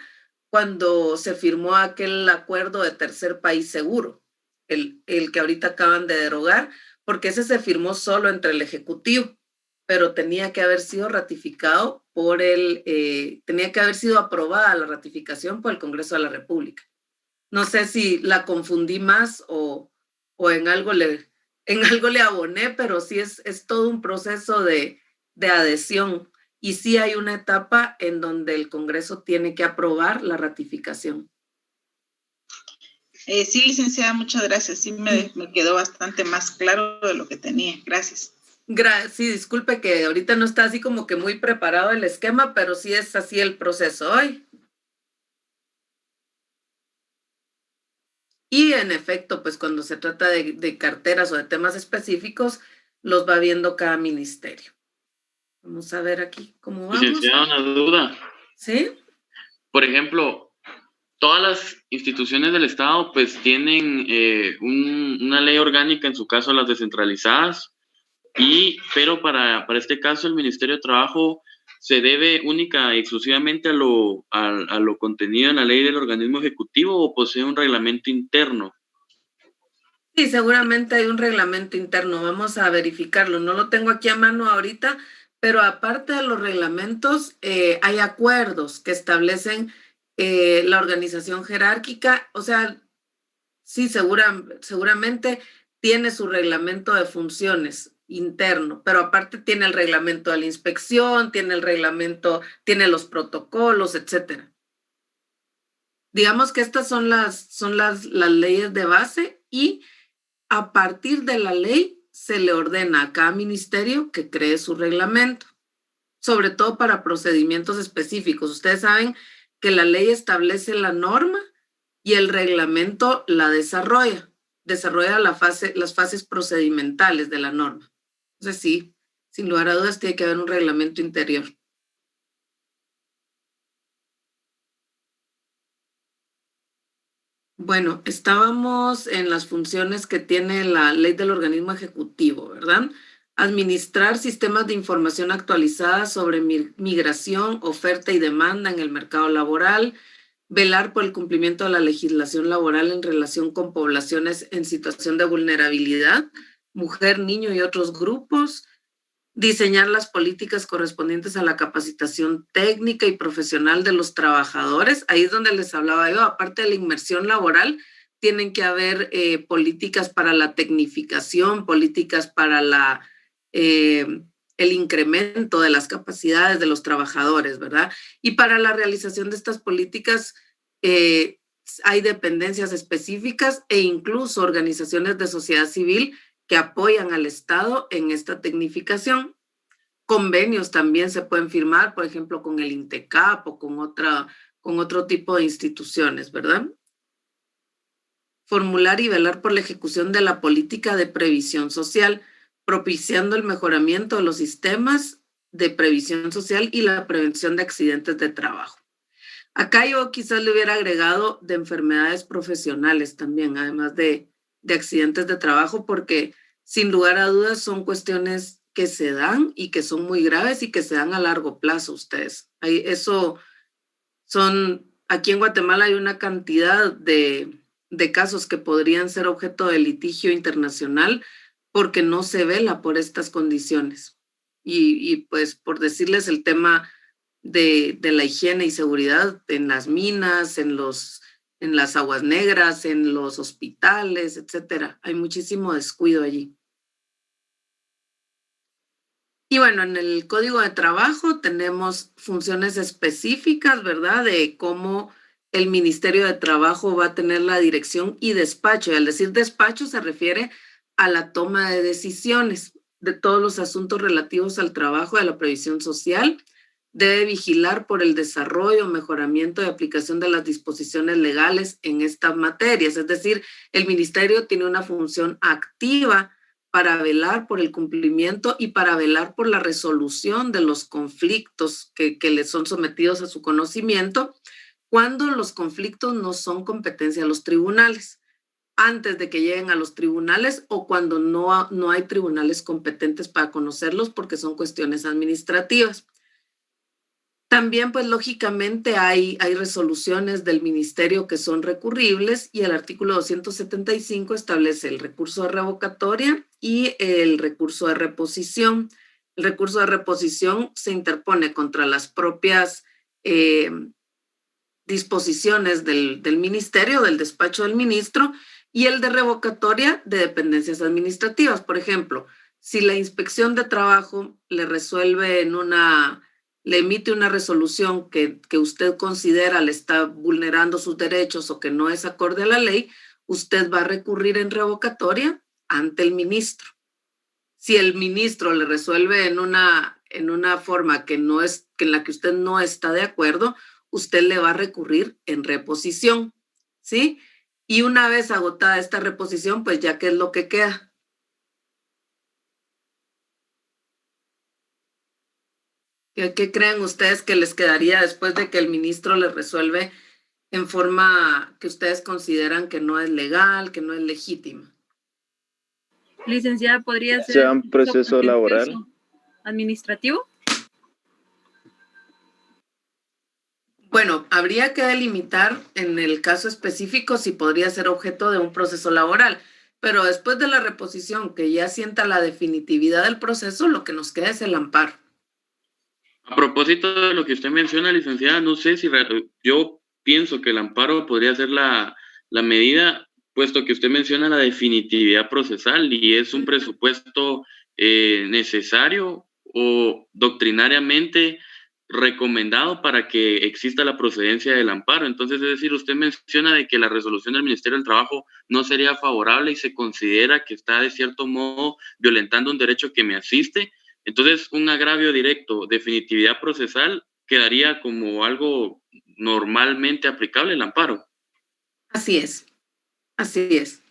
cuando se firmó aquel acuerdo de tercer país seguro, el que ahorita acaban de derogar, porque ese se firmó solo entre el Ejecutivo, pero tenía que haber sido ratificado tenía que haber sido aprobada la ratificación por el Congreso de la República. No sé si la confundí más o o en algo le aboné, pero sí es todo un proceso de adhesión. Y sí hay una etapa en donde el Congreso tiene que aprobar la ratificación. Sí, licenciada, muchas gracias. Sí, me quedó bastante más claro de lo que tenía. Gracias. Sí, disculpe que ahorita no está así como que muy preparado el esquema, pero sí es así el proceso hoy. Y en efecto, pues cuando se trata de carteras o de temas específicos, los va viendo cada ministerio. Vamos a ver aquí cómo vamos. Licenciada, una duda. ¿Sí? Por ejemplo, todas las instituciones del Estado pues tienen una ley orgánica, en su caso las descentralizadas, pero para este caso el Ministerio de Trabajo se debe única y exclusivamente a lo contenido en la ley del organismo ejecutivo, o posee un reglamento interno. Sí, seguramente hay un reglamento interno, vamos a verificarlo. No lo tengo aquí a mano ahorita, pero aparte de los reglamentos, hay acuerdos que establecen la organización jerárquica. O sea, sí, seguramente tiene su reglamento de funciones interno, pero aparte tiene el reglamento de la inspección, tiene el reglamento, tiene los protocolos, etcétera. Digamos que estas son las leyes de base, y a partir de la ley se le ordena a cada ministerio que cree su reglamento, sobre todo para procedimientos específicos. Ustedes saben que la ley establece la norma y el reglamento la desarrolla las fases procedimentales de la norma. Entonces sí, sin lugar a dudas tiene que haber un reglamento interior. Bueno, estábamos en las funciones que tiene la ley del organismo ejecutivo, ¿verdad? Administrar sistemas de información actualizadas sobre migración, oferta y demanda en el mercado laboral, velar por el cumplimiento de la legislación laboral en relación con poblaciones en situación de vulnerabilidad, mujer, niño y otros grupos, diseñar las políticas correspondientes a la capacitación técnica y profesional de los trabajadores. Ahí es donde les hablaba yo, aparte de la inmersión laboral, tienen que haber políticas para la tecnificación, políticas para el incremento de las capacidades de los trabajadores, ¿verdad? Y para la realización de estas políticas hay dependencias específicas e incluso organizaciones de sociedad civil que apoyan al Estado en esta tecnificación. Convenios también se pueden firmar, por ejemplo, con el INTECAP o con otro tipo de instituciones, ¿verdad? Formular y velar por la ejecución de la política de previsión social, propiciando el mejoramiento de los sistemas de previsión social y la prevención de accidentes de trabajo. Acá yo quizás le hubiera agregado de enfermedades profesionales también, además de accidentes de trabajo, porque sin lugar a dudas son cuestiones que se dan y que son muy graves y que se dan a largo plazo. Ustedes, aquí en Guatemala hay una cantidad de casos que podrían ser objeto de litigio internacional porque no se vela por estas condiciones. Y pues por decirles el tema de la higiene y seguridad en las minas, en las aguas negras, en los hospitales, etcétera. Hay muchísimo descuido allí. Y bueno, en el Código de Trabajo tenemos funciones específicas, ¿verdad? De cómo el Ministerio de Trabajo va a tener la dirección y despacho. Y al decir despacho se refiere a la toma de decisiones de todos los asuntos relativos al trabajo y a la previsión social. Debe vigilar por el desarrollo, mejoramiento y aplicación de las disposiciones legales en estas materias. Es decir, el ministerio tiene una función activa para velar por el cumplimiento y para velar por la resolución de los conflictos que les son sometidos a su conocimiento, cuando los conflictos no son competencia de los tribunales, antes de que lleguen a los tribunales o cuando no hay tribunales competentes para conocerlos porque son cuestiones administrativas. También, pues, lógicamente hay resoluciones del ministerio que son recurribles y el artículo 275 establece el recurso de revocatoria y el recurso de reposición. El recurso de reposición se interpone contra las propias disposiciones del ministerio, del despacho del ministro, y el de revocatoria de dependencias administrativas. Por ejemplo, si la inspección de trabajo le resuelve le emite una resolución que usted considera le está vulnerando sus derechos o que no es acorde a la ley, usted va a recurrir en revocatoria ante el ministro. Si el ministro le resuelve en una forma que en la que usted no está de acuerdo, usted le va a recurrir en reposición, ¿sí? Y una vez agotada esta reposición, pues ya, ¿qué es lo que queda? ¿Qué creen ustedes que les quedaría después de que el ministro les resuelve en forma que ustedes consideran que no es legal, que no es legítima? Licenciada, ¿podría ser ¿Sea un proceso laboral? administrativo? Bueno, habría que delimitar en el caso específico si podría ser objeto de un proceso laboral, pero después de la reposición que ya sienta la definitividad del proceso, lo que nos queda es el amparo. A propósito de lo que usted menciona, licenciada, no sé si yo pienso que el amparo podría ser la medida, puesto que usted menciona la definitividad procesal y es un presupuesto necesario o doctrinariamente recomendado para que exista la procedencia del amparo. Entonces, es decir, usted menciona de que la resolución del Ministerio del Trabajo no sería favorable y se considera que está de cierto modo violentando un derecho que me asiste. Entonces, un agravio directo, definitividad procesal, quedaría como algo normalmente aplicable el amparo. Así es.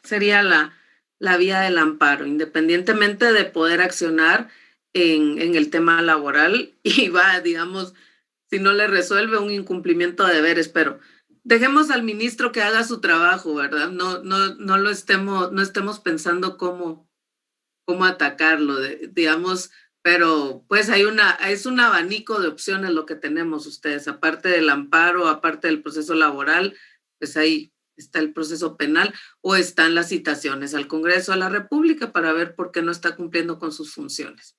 Sería la vía del amparo, independientemente de poder accionar en el tema laboral y digamos, si no le resuelve un incumplimiento de deberes, pero dejemos al ministro que haga su trabajo, ¿verdad? No estemos pensando cómo atacarlo, digamos, pero pues es un abanico de opciones lo que tenemos ustedes, aparte del amparo, aparte del proceso laboral, pues ahí está el proceso penal o están las citaciones al Congreso de la República para ver por qué no está cumpliendo con sus funciones.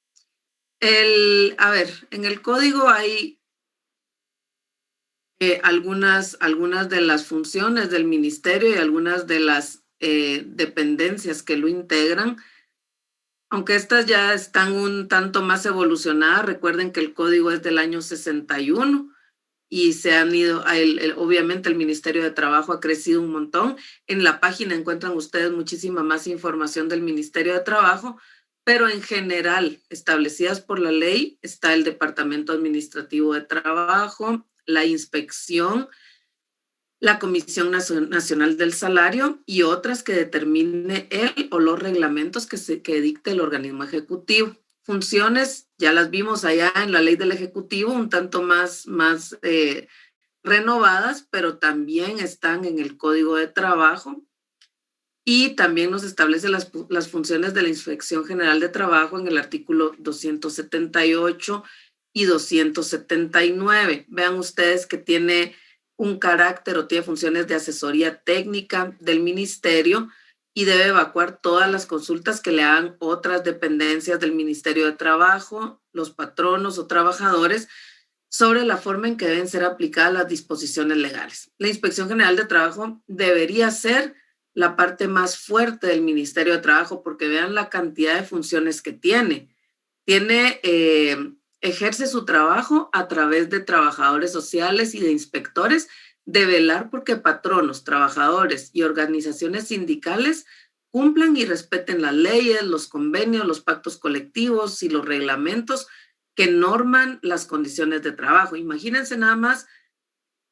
En el código hay algunas de las funciones del ministerio y algunas de las dependencias que lo integran. Aunque estas ya están un tanto más evolucionadas, recuerden que el código es del año 61 y se han ido, obviamente el Ministerio de Trabajo ha crecido un montón. En la página encuentran ustedes muchísima más información del Ministerio de Trabajo, pero en general, establecidas por la ley, está el Departamento Administrativo de Trabajo, la Inspección, la Comisión Nacional del Salario y otras que determine él o los reglamentos que dicte el organismo ejecutivo. Funciones, ya las vimos allá en la ley del Ejecutivo, un tanto más renovadas, pero también están en el Código de Trabajo y también nos establece las funciones de la Inspección General de Trabajo en el artículo 278 y 279. Vean ustedes que tiene un carácter o tiene funciones de asesoría técnica del ministerio y debe evacuar todas las consultas que le hagan otras dependencias del Ministerio de Trabajo, los patronos o trabajadores, sobre la forma en que deben ser aplicadas las disposiciones legales. La Inspección General de Trabajo debería ser la parte más fuerte del Ministerio de Trabajo porque vean la cantidad de funciones que tiene. Ejerce su trabajo a través de trabajadores sociales y de inspectores, de velar porque patronos, trabajadores y organizaciones sindicales cumplan y respeten las leyes, los convenios, los pactos colectivos y los reglamentos que norman las condiciones de trabajo. Imagínense nada más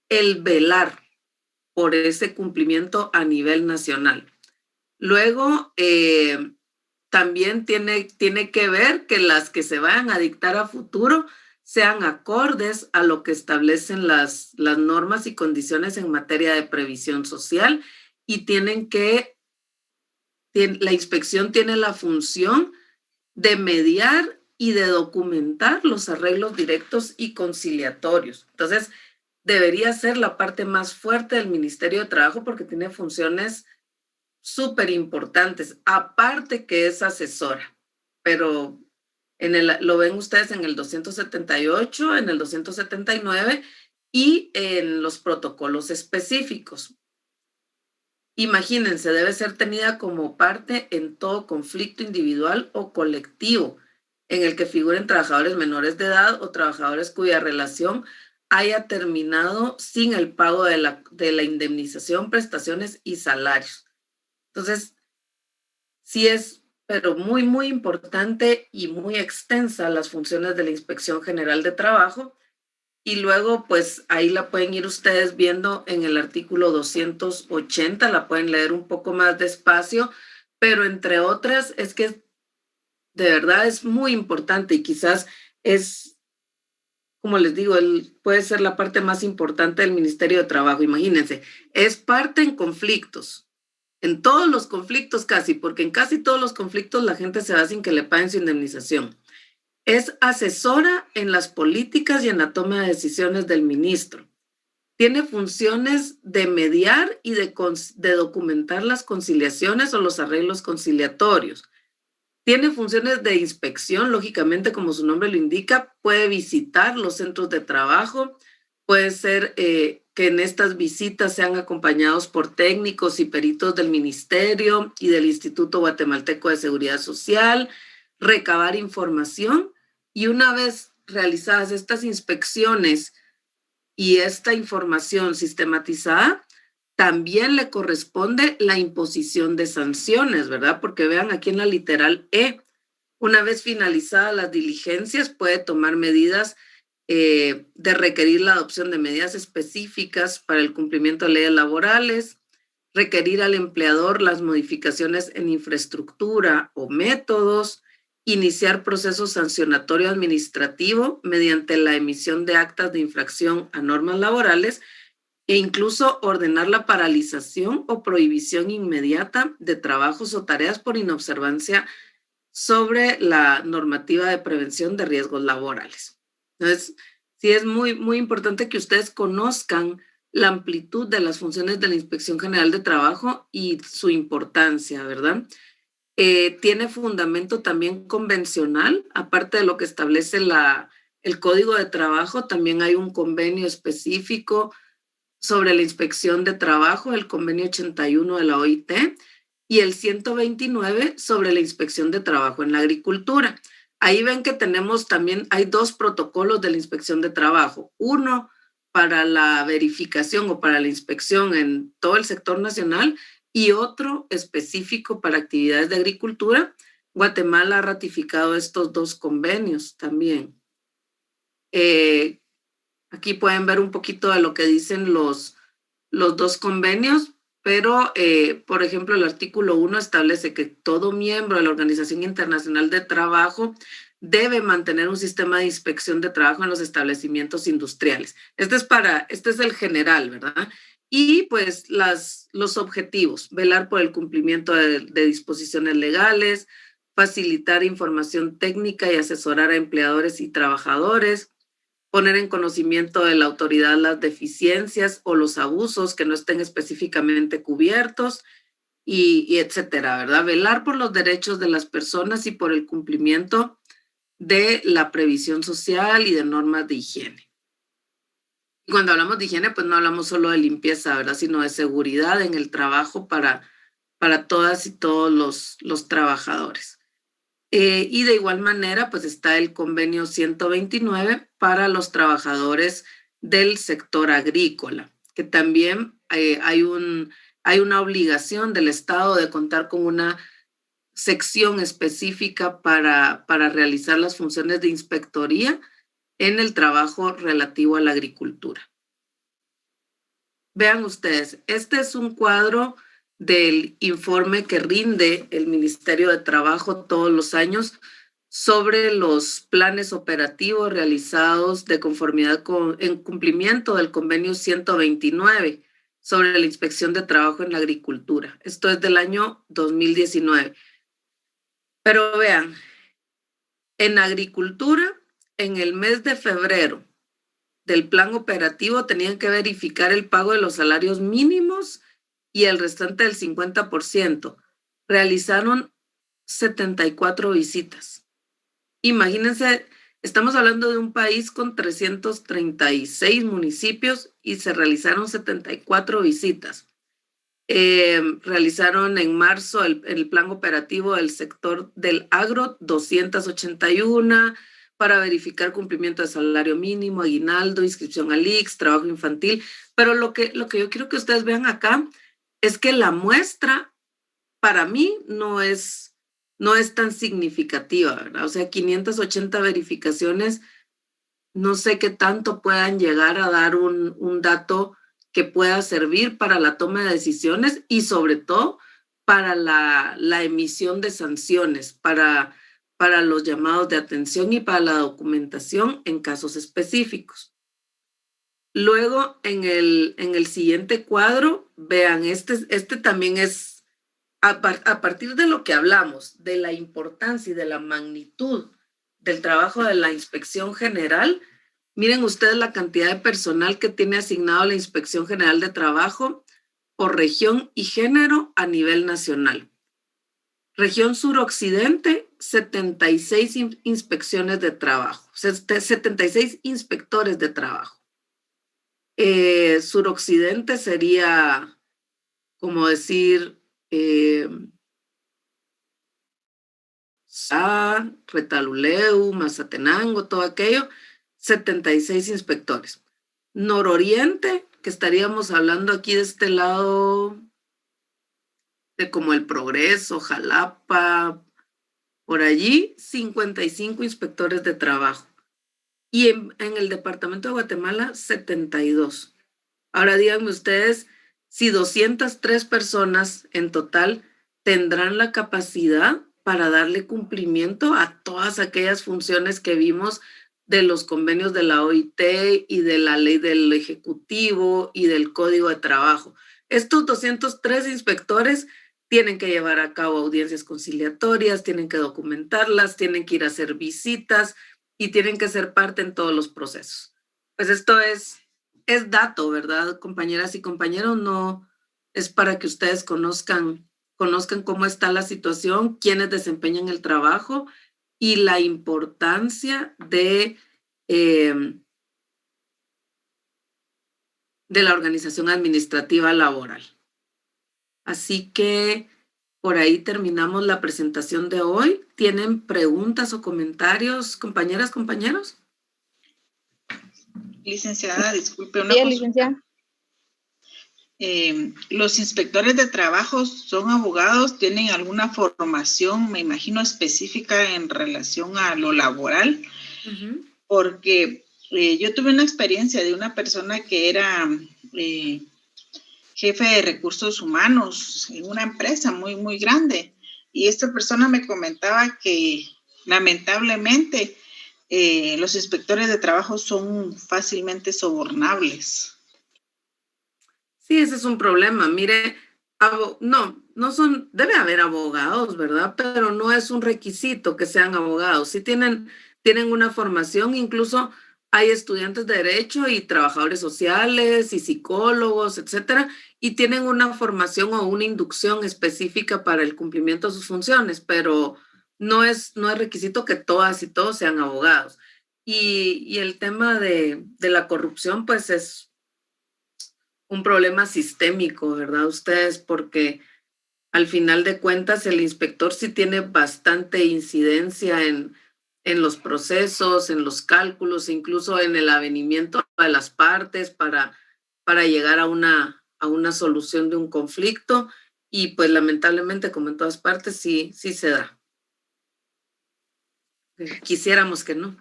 el velar por ese cumplimiento a nivel nacional. Luego, también tiene que ver que las que se vayan a dictar a futuro sean acordes a lo que establecen las normas y condiciones en materia de previsión social y la inspección tiene la función de mediar y de documentar los arreglos directos y conciliatorios. Entonces, debería ser la parte más fuerte del Ministerio de Trabajo porque tiene funciones súper importantes, aparte que es asesora, pero lo ven ustedes en el 278, en el 279 y en los protocolos específicos. Imagínense, debe ser tenida como parte en todo conflicto individual o colectivo en el que figuren trabajadores menores de edad o trabajadores cuya relación haya terminado sin el pago de la indemnización, prestaciones y salarios. Entonces, sí es, pero muy, muy importante y muy extensa las funciones de la Inspección General de Trabajo. Y luego, pues ahí la pueden ir ustedes viendo en el artículo 280, la pueden leer un poco más despacio, pero entre otras es que de verdad es muy importante y quizás es, como les digo, puede ser la parte más importante del Ministerio de Trabajo. Imagínense, es parte en conflictos, en todos los conflictos casi, porque en casi todos los conflictos la gente se va sin que le paguen su indemnización. Es asesora en las políticas y en la toma de decisiones del ministro. Tiene funciones de mediar y de documentar las conciliaciones o los arreglos conciliatorios. Tiene funciones de inspección, lógicamente, como su nombre lo indica. Puede visitar los centros de trabajo. Puede ser que en estas visitas sean acompañados por técnicos y peritos del ministerio y del Instituto Guatemalteco de Seguridad Social, recabar información y una vez realizadas estas inspecciones y esta información sistematizada, también le corresponde la imposición de sanciones, ¿verdad? Porque vean aquí en la literal E, una vez finalizadas las diligencias, puede tomar medidas de requerir la adopción de medidas específicas para el cumplimiento de leyes laborales, requerir al empleador las modificaciones en infraestructura o métodos, iniciar proceso sancionatorio administrativo mediante la emisión de actas de infracción a normas laborales e incluso ordenar la paralización o prohibición inmediata de trabajos o tareas por inobservancia sobre la normativa de prevención de riesgos laborales. Entonces, sí es muy, muy importante que ustedes conozcan la amplitud de las funciones de la Inspección General de Trabajo y su importancia, ¿verdad? Tiene fundamento también convencional, aparte de lo que establece el Código de Trabajo, también hay un convenio específico sobre la inspección de trabajo, el convenio 81 de la OIT, y el 129 sobre la inspección de trabajo en la agricultura. Ahí ven que tenemos también, hay dos protocolos de la inspección de trabajo, uno para la verificación o para la inspección en todo el sector nacional y otro específico para actividades de agricultura. Guatemala ha ratificado estos dos convenios también. Aquí pueden ver un poquito de lo que dicen los dos convenios, pero, por ejemplo, el artículo 1 establece que todo miembro de la Organización Internacional de Trabajo debe mantener un sistema de inspección de trabajo en los establecimientos industriales. Este es el general, ¿verdad? Y pues los objetivos, velar por el cumplimiento de disposiciones legales, facilitar información técnica y asesorar a empleadores y trabajadores, poner en conocimiento de la autoridad las deficiencias o los abusos que no estén específicamente cubiertos, y etcétera, ¿verdad? Velar por los derechos de las personas y por el cumplimiento de la previsión social y de normas de higiene. Y cuando hablamos de higiene, pues no hablamos solo de limpieza, ¿verdad? Sino de seguridad en el trabajo para todas y todos los trabajadores. Y de igual manera, pues está el convenio 129 para los trabajadores del sector agrícola, que también hay una obligación del Estado de contar con una sección específica para realizar las funciones de inspectoría en el trabajo relativo a la agricultura. Vean ustedes, este es un cuadro del informe que rinde el Ministerio de Trabajo todos los años sobre los planes operativos realizados de conformidad en cumplimiento del convenio 129 sobre la inspección de trabajo en la agricultura. Esto es del año 2019. Pero vean, en agricultura, en el mes de febrero del plan operativo tenían que verificar el pago de los salarios mínimos y el restante del 50%. Realizaron 74 visitas. Imagínense, estamos hablando de un país con 336 municipios y se realizaron 74 visitas. Realizaron en marzo el plan operativo del sector del agro, 281, para verificar cumplimiento de salario mínimo, aguinaldo, inscripción al IX, trabajo infantil. Pero lo que yo quiero que ustedes vean acá es que la muestra, para mí, no es tan significativa, ¿verdad? O sea, 580 verificaciones, no sé qué tanto puedan llegar a dar un dato que pueda servir para la toma de decisiones y sobre todo para la emisión de sanciones, para los llamados de atención y para la documentación en casos específicos. Luego, en el siguiente cuadro, vean, este también es, a partir de lo que hablamos, de la importancia y de la magnitud del trabajo de la Inspección General. Miren ustedes la cantidad de personal que tiene asignado la Inspección General de Trabajo por región y género a nivel nacional. Región suroccidente, 76 inspecciones de trabajo, 76 inspectores de trabajo. Suroccidente sería, como decir, Retaluleu, Mazatenango, todo aquello, 76 inspectores. Nororiente, que estaríamos hablando aquí de este lado de como el Progreso, Jalapa, por allí, 55 inspectores de trabajo. Y en el departamento de Guatemala, 72. Ahora díganme ustedes si 203 personas en total tendrán la capacidad para darle cumplimiento a todas aquellas funciones que vimos de los convenios de la OIT y de la ley del Ejecutivo y del Código de Trabajo. Estos 203 inspectores tienen que llevar a cabo audiencias conciliatorias, tienen que documentarlas, tienen que ir a hacer visitas y tienen que ser parte en todos los procesos. Pues esto es dato, ¿verdad, compañeras y compañeros? No es para que ustedes conozcan cómo está la situación, quiénes desempeñan el trabajo y la importancia de la organización administrativa laboral. Así que por ahí terminamos la presentación de hoy. ¿Tienen preguntas o comentarios, compañeras, compañeros? Licenciada, disculpe una Sí, cosa. licenciada. Los inspectores de trabajo son abogados, tienen alguna formación, me imagino, específica en relación a lo laboral, porque yo tuve una experiencia de una persona que era jefe de recursos humanos en una empresa muy, muy grande, y esta persona me comentaba que lamentablemente los inspectores de trabajo son fácilmente sobornables. Sí, ese es un problema. Mire, no son, debe haber abogados, ¿verdad? Pero no es un requisito que sean abogados. Sí tienen una formación, incluso hay estudiantes de derecho y trabajadores sociales y psicólogos, etcétera, y tienen una formación o una inducción específica para el cumplimiento de sus funciones, pero no es requisito que todas y todos sean abogados. Y el tema de la corrupción, pues es un problema sistémico, ¿verdad? Ustedes, porque al final de cuentas el inspector sí tiene bastante incidencia en los procesos, en los cálculos, incluso en el avenimiento de las partes para llegar a una solución de un conflicto, y pues lamentablemente, como en todas partes, sí se da. Quisiéramos que no.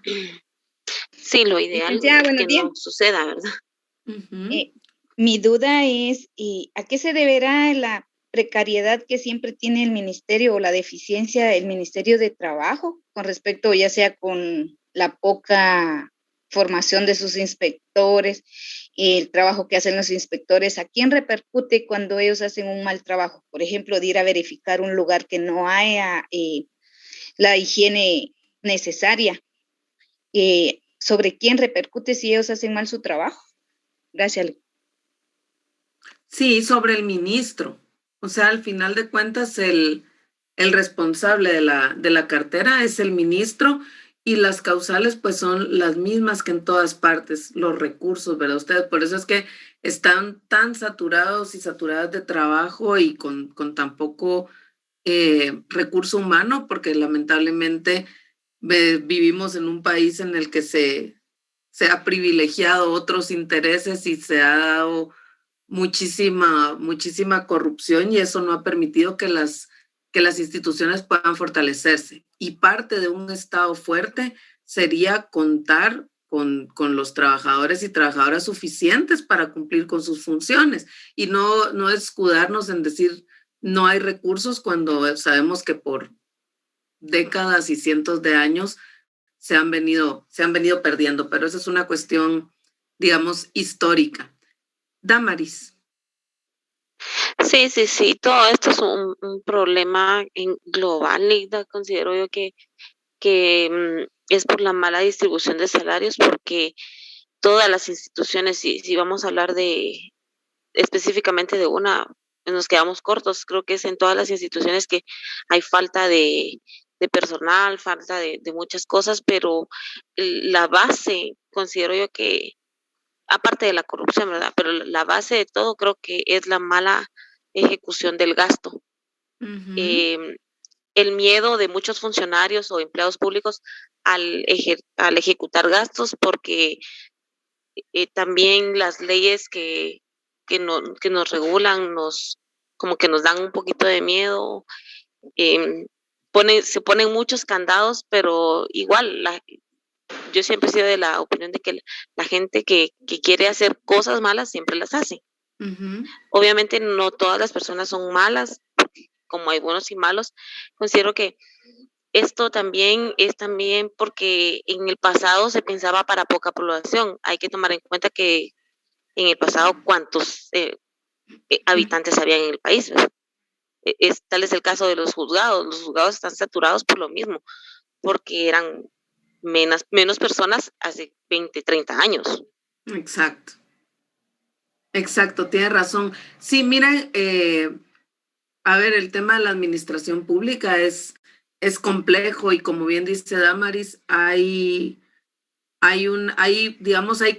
Sí, lo ideal es que no suceda, ¿verdad? Mi duda es, ¿a qué se deberá la precariedad que siempre tiene el ministerio o la deficiencia del Ministerio de Trabajo con respecto, ya sea con la poca formación de sus inspectores, el trabajo que hacen los inspectores? ¿A quién repercute cuando ellos hacen un mal trabajo? Por ejemplo, de ir a verificar un lugar que no haya la higiene necesaria. ¿Sobre quién repercute si ellos hacen mal su trabajo? Gracias. Sí, sobre el ministro. O sea, al final de cuentas, el responsable de la cartera es el ministro, y las causales pues son las mismas que en todas partes, los recursos, ¿verdad? Ustedes, por eso es que están tan saturados y saturadas de trabajo y con tan poco recurso humano, porque lamentablemente vivimos en un país en el que se ha privilegiado otros intereses y se ha dado muchísima corrupción, y eso no ha permitido que las instituciones puedan fortalecerse. Y parte de un Estado fuerte sería contar con los trabajadores y trabajadoras suficientes para cumplir con sus funciones, y no escudarnos en decir no hay recursos cuando sabemos que por décadas y cientos de años se han venido perdiendo, pero esa es una cuestión, digamos, histórica. Damaris. Sí, todo esto es un problema global, Ligda. Considero yo que es por la mala distribución de salarios, porque todas las instituciones, si vamos a hablar específicamente de una, nos quedamos cortos. Creo que es en todas las instituciones que hay falta de personal, falta de muchas cosas, pero la base, considero yo que, aparte de la corrupción, ¿verdad? Pero la base de todo creo que es la mala ejecución del gasto. El miedo de muchos funcionarios o empleados públicos al ejecutar gastos, porque también las leyes que nos regulan como que nos dan un poquito de miedo. Se ponen muchos candados, pero igual yo siempre he sido de la opinión de que la gente que quiere hacer cosas malas siempre las hace. Obviamente no todas las personas son malas, como hay buenos y malos. Considero que esto también es porque en el pasado se pensaba para poca población. Hay que tomar en cuenta que en el pasado cuántos habitantes había en el país. Tal es el caso de los juzgados. Los juzgados están saturados por lo mismo, porque eran menos personas hace 20, 30 años. Exacto, tiene razón. Sí, miren, a ver, el tema de la administración pública es complejo, y como bien dice Damaris, hay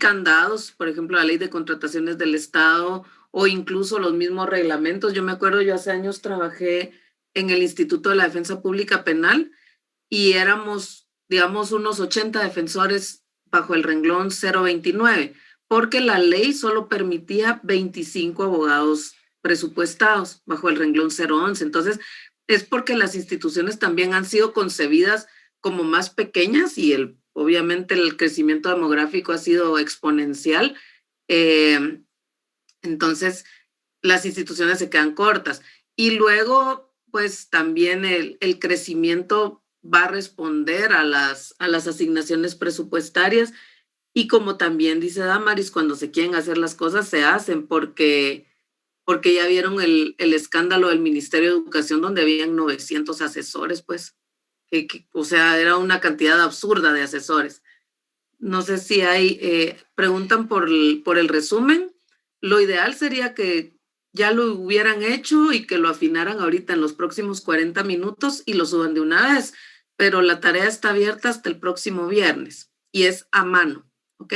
candados, por ejemplo, la ley de contrataciones del Estado o incluso los mismos reglamentos. Yo me acuerdo, yo hace años trabajé en el Instituto de la Defensa Pública Penal y éramos, digamos, unos 80 defensores bajo el renglón 029, porque la ley solo permitía 25 abogados presupuestados bajo el renglón 011. Entonces, es porque las instituciones también han sido concebidas como más pequeñas y obviamente el crecimiento demográfico ha sido exponencial. Entonces, las instituciones se quedan cortas. Y luego, pues también el crecimiento va a responder a las asignaciones presupuestarias. Y como también dice Damaris, cuando se quieren hacer las cosas, se hacen, porque ya vieron el escándalo del Ministerio de Educación, donde habían 900 asesores, pues. O sea, era una cantidad absurda de asesores. No sé si preguntan por el resumen. Lo ideal sería que ya lo hubieran hecho y que lo afinaran ahorita en los próximos 40 minutos y lo suban de una vez, pero la tarea está abierta hasta el próximo viernes y es a mano, ¿ok?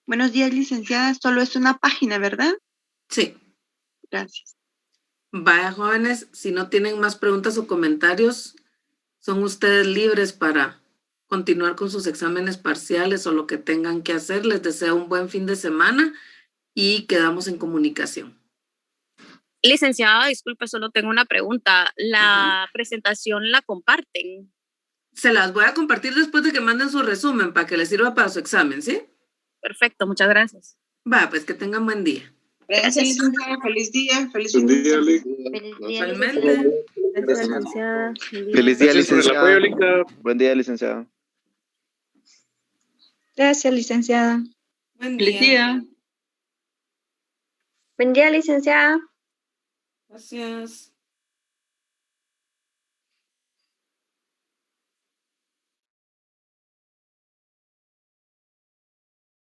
Buenos días, licenciada. Solo es una página, ¿verdad? Sí. Gracias. Vaya, jóvenes, si no tienen más preguntas o comentarios, son ustedes libres para continuar con sus exámenes parciales o lo que tengan que hacer. Les deseo un buen fin de semana y quedamos en comunicación. Licenciada, disculpe, solo tengo una pregunta. ¿La presentación la comparten? Se las voy a compartir después de que manden su resumen para que les sirva para su examen, ¿sí? Perfecto, muchas gracias. Va, pues que tengan buen día. Gracias, licenciada. Feliz día. Feliz día, Igualmente. Gracias, licenciada. Feliz día, licenciada. Buen día, licenciada. Gracias, licenciada. Buen Feliz día. Buen día, licenciada. Gracias.